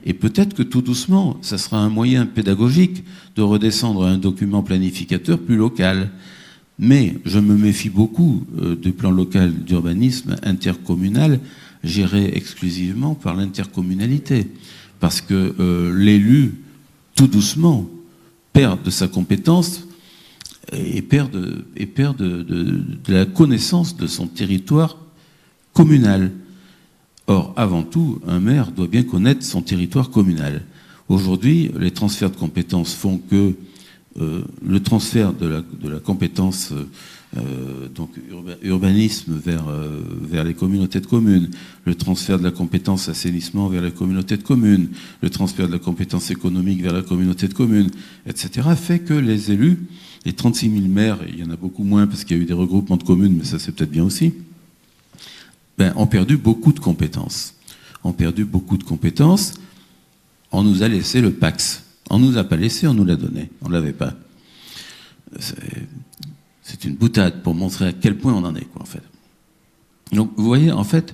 Et peut-être que tout doucement, ça sera un moyen pédagogique de redescendre à un document planificateur plus local. Mais je me méfie beaucoup du plan local d'urbanisme intercommunal géré exclusivement par l'intercommunalité. Parce que l'élu, tout doucement, perd de sa compétence et perd de la connaissance de son territoire communal. Or, avant tout, un maire doit bien connaître son territoire communal. Aujourd'hui, les transferts de compétences font que le transfert de la compétence donc urbanisme vers les communautés de communes, le transfert de la compétence assainissement vers la communauté de communes, le transfert de la compétence économique vers la communauté de communes, etc., fait que les élus, les 36 000 maires, il y en a beaucoup moins parce qu'il y a eu des regroupements de communes, mais ça c'est peut-être bien aussi, ont perdu beaucoup de compétences. On nous a laissé le PAX. On nous a pas laissé, on nous l'a donné. On l'avait pas. C'est une boutade pour montrer à quel point on en est, quoi, en fait. Donc, vous voyez, en fait,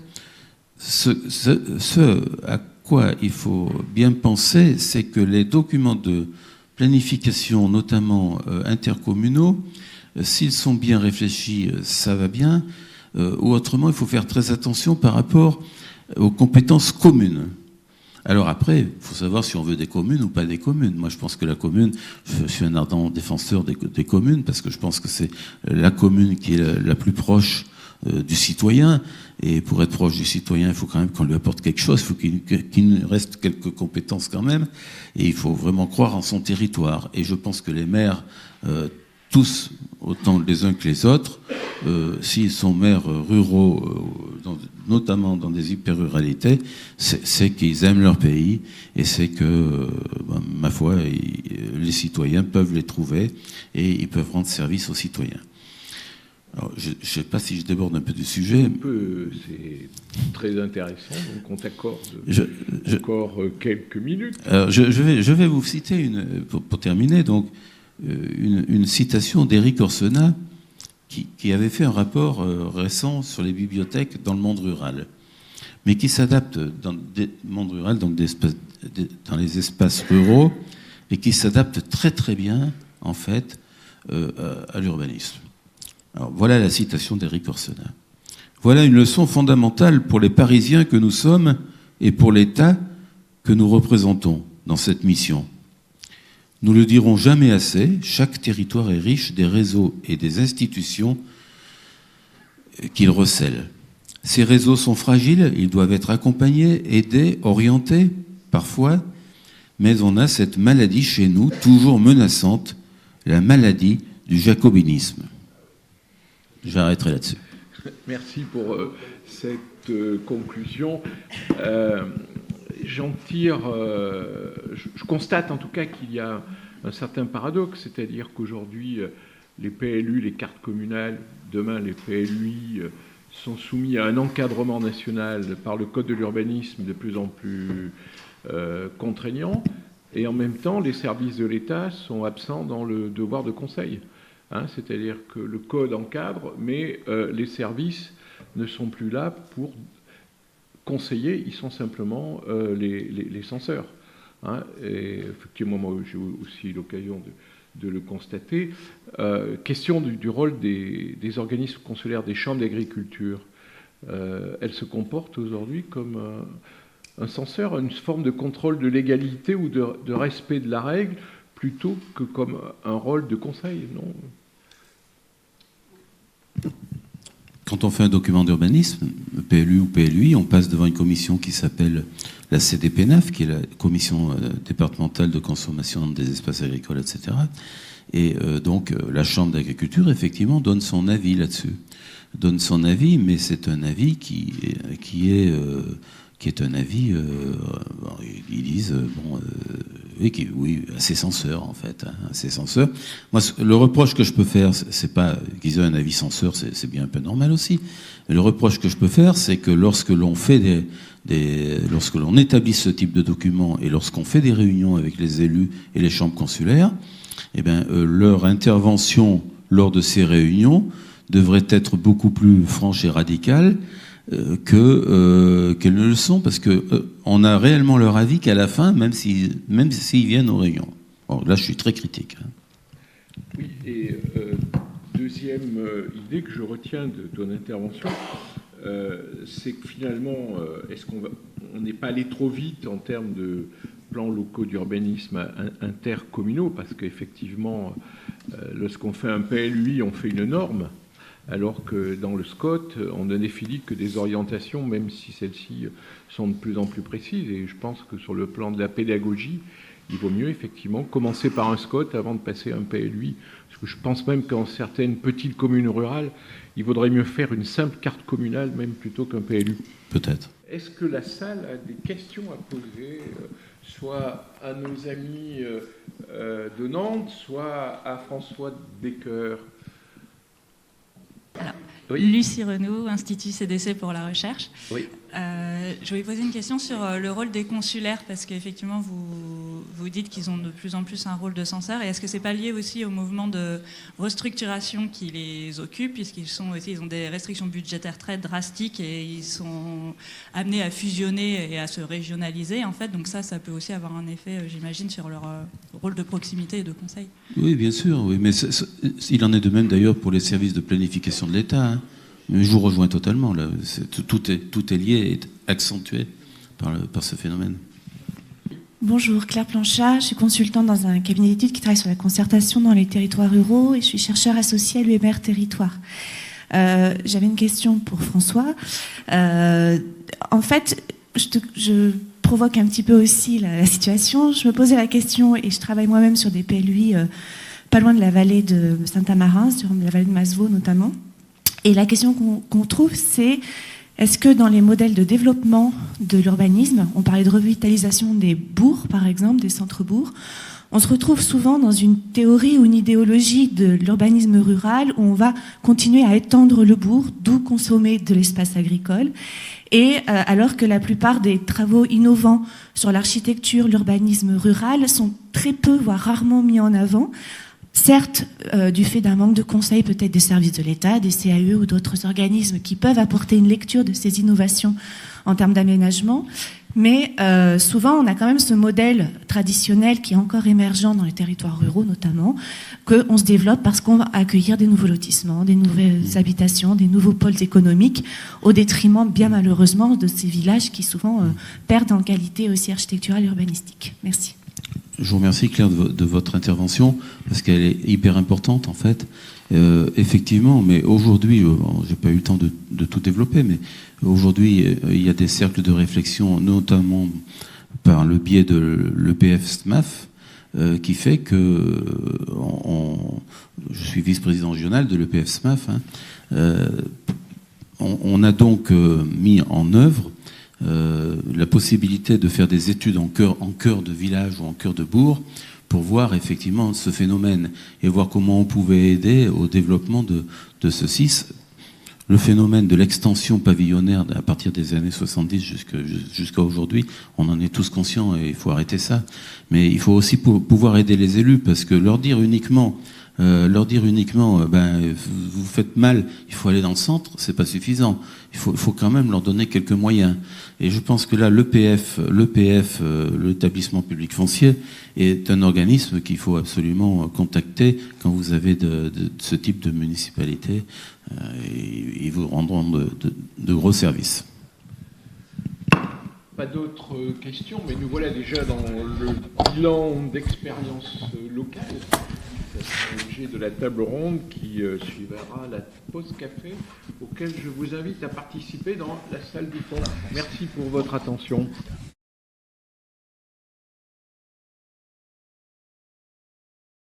ce à quoi il faut bien penser, c'est que les documents de planification, notamment intercommunaux, s'ils sont bien réfléchis, ça va bien. Ou autrement, il faut faire très attention par rapport aux compétences communes. Alors après, il faut savoir si on veut des communes ou pas des communes. Moi, je pense que la commune, je suis un ardent défenseur des communes, parce que je pense que c'est la commune qui est la plus proche du citoyen. Et pour être proche du citoyen, il faut quand même qu'on lui apporte quelque chose, il faut qu'il reste quelques compétences quand même. Et il faut vraiment croire en son territoire. Et je pense que les maires... tous, autant les uns que les autres, s'ils sont maires ruraux, notamment dans des hyper-ruralités, c'est qu'ils aiment leur pays et c'est que, ma foi, les citoyens peuvent les trouver et ils peuvent rendre service aux citoyens. Alors, je ne sais pas si je déborde un peu du sujet. C'est très intéressant, donc on t'accorde encore quelques minutes. Alors, je vais vous citer, pour terminer, donc, une citation d'Éric Orsena, qui avait fait un rapport récent sur les bibliothèques dans le monde rural, mais qui s'adapte dans le monde rural, donc dans les espaces ruraux, et qui s'adapte très très bien, en fait, à l'urbanisme. Alors, voilà la citation d'Éric Orsena. Voilà une leçon fondamentale pour les Parisiens que nous sommes et pour l'État que nous représentons dans cette mission. Nous le dirons jamais assez, chaque territoire est riche des réseaux et des institutions qu'il recèle. Ces réseaux sont fragiles, ils doivent être accompagnés, aidés, orientés, parfois, mais on a cette maladie chez nous, toujours menaçante, la maladie du jacobinisme. J'arrêterai là-dessus. Merci pour cette conclusion. J'en tire, je constate en tout cas qu'il y a un certain paradoxe, c'est-à-dire qu'aujourd'hui, les PLU, les cartes communales, demain les PLUI, sont soumis à un encadrement national par le Code de l'urbanisme de plus en plus contraignant, et en même temps, les services de l'État sont absents dans le devoir de conseil. C'est-à-dire que le Code encadre, mais les services ne sont plus là pour conseiller, ils sont simplement les censeurs. Et effectivement, moi j'ai aussi l'occasion de le constater. Question du rôle des organismes consulaires, des chambres d'agriculture. Elles se comportent aujourd'hui comme un censeur, une forme de contrôle de légalité ou de respect de la règle, plutôt que comme un rôle de conseil, non ? Quand on fait un document d'urbanisme, PLU ou PLUI, on passe devant une commission qui s'appelle la CDPNAF, qui est la commission départementale de consommation des espaces agricoles, etc. Et donc la Chambre d'agriculture, effectivement, donne son avis là-dessus. Donne son avis, mais c'est un avis qui est un avis, ils disent, oui, assez censeur, en fait, assez censeur. Moi, le reproche que je peux faire, c'est pas qu'ils aient un avis censeur, c'est bien un peu normal aussi, mais le reproche que je peux faire, c'est que lorsque l'on fait lorsque l'on établit ce type de document et lorsqu'on fait des réunions avec les élus et les chambres consulaires, eh bien, leur intervention lors de ces réunions devrait être beaucoup plus franche et radicale qu'elles ne le sont, parce qu'on a réellement leur avis qu'à la fin, même s'ils viennent aux réunions. Bon, là, je suis très critique. Oui, et deuxième idée que je retiens de ton intervention, c'est que finalement, est-ce qu'on n'est pas allé trop vite en termes de plans locaux d'urbanisme intercommunaux, parce qu'effectivement, lorsqu'on fait un PLUI, on fait une norme, alors que dans le SCOT, on ne définit que des orientations, même si celles-ci sont de plus en plus précises. Et je pense que sur le plan de la pédagogie, il vaut mieux effectivement commencer par un SCOT avant de passer à un PLUI. Parce que je pense même qu'en certaines petites communes rurales, il vaudrait mieux faire une simple carte communale, même plutôt qu'un PLU. Peut-être. Est-ce que la salle a des questions à poser, soit à nos amis de Nantes, soit à François Becker ? Alors, oui. Lucie Renaud, Institut CDC pour la recherche. Oui. Je voulais poser une question sur le rôle des consulaires, parce qu'effectivement, vous dites qu'ils ont de plus en plus un rôle de censeur. Et est-ce que c'est pas lié aussi au mouvement de restructuration qui les occupe, puisqu'ils ils ont des restrictions budgétaires très drastiques et ils sont amenés à fusionner et à se régionaliser, en fait. Donc ça peut aussi avoir un effet, j'imagine, sur leur rôle de proximité et de conseil. Oui, bien sûr. Oui, mais il en est de même d'ailleurs pour les services de planification de l'État. Hein. Je vous rejoins totalement. Là. Tout est lié et accentué par ce phénomène. Bonjour, Claire Planchat. Je suis consultante dans un cabinet d'études qui travaille sur la concertation dans les territoires ruraux et je suis chercheur associé à l'UMR Territoire. J'avais une question pour François. En fait, je provoque un petit peu aussi la situation. Je me posais la question et je travaille moi-même sur des PLUI pas loin de la vallée de Saint-Amarin, sur la vallée de Masevaux notamment. Et la question qu'on trouve, c'est Est-ce que dans les modèles de développement de l'urbanisme, on parlait de revitalisation des bourgs, par exemple, des centres-bourgs, on se retrouve souvent dans une théorie ou une idéologie de l'urbanisme rural où on va continuer à étendre le bourg, d'où consommer de l'espace agricole. Et alors que la plupart des travaux innovants sur l'architecture, l'urbanisme rural sont très peu, voire rarement mis en avant, certes du fait d'un manque de conseils peut-être des services de l'État, des CAE ou d'autres organismes qui peuvent apporter une lecture de ces innovations en termes d'aménagement, mais souvent on a quand même ce modèle traditionnel qui est encore émergent dans les territoires ruraux notamment, qu'on se développe parce qu'on va accueillir des nouveaux lotissements, des nouvelles habitations, des nouveaux pôles économiques, au détriment bien malheureusement de ces villages qui souvent perdent en qualité aussi architecturale et urbanistique. Merci. Je vous remercie Claire de votre intervention parce qu'elle est hyper importante en fait. Effectivement, mais aujourd'hui, j'ai pas eu le temps de tout développer, mais aujourd'hui, il y a des cercles de réflexion, notamment par le biais de l'EPF SMAF, qui fait que je suis vice-président régional de l'EPF SMAF. On a donc mis en œuvre la possibilité de faire des études en cœur de village ou en cœur de bourg pour voir effectivement ce phénomène et voir comment on pouvait aider au développement de ceci. Le phénomène de l'extension pavillonnaire à partir des années 70 jusqu'à aujourd'hui, on en est tous conscients et il faut arrêter ça. Mais il faut aussi pouvoir aider les élus parce que leur dire uniquement vous faites mal, il faut aller dans le centre, c'est pas suffisant. Il faut quand même leur donner quelques moyens. Et je pense que là, l'EPF, l'établissement public foncier, est un organisme qu'il faut absolument contacter quand vous avez de ce type de municipalité. Et ils vous rendront de gros services. Pas d'autres questions, mais nous voilà déjà dans le bilan d'expérience locale. C'est l'objet de la table ronde qui suivra la pause café, auquel je vous invite à participer dans la salle du fond. Merci pour votre attention.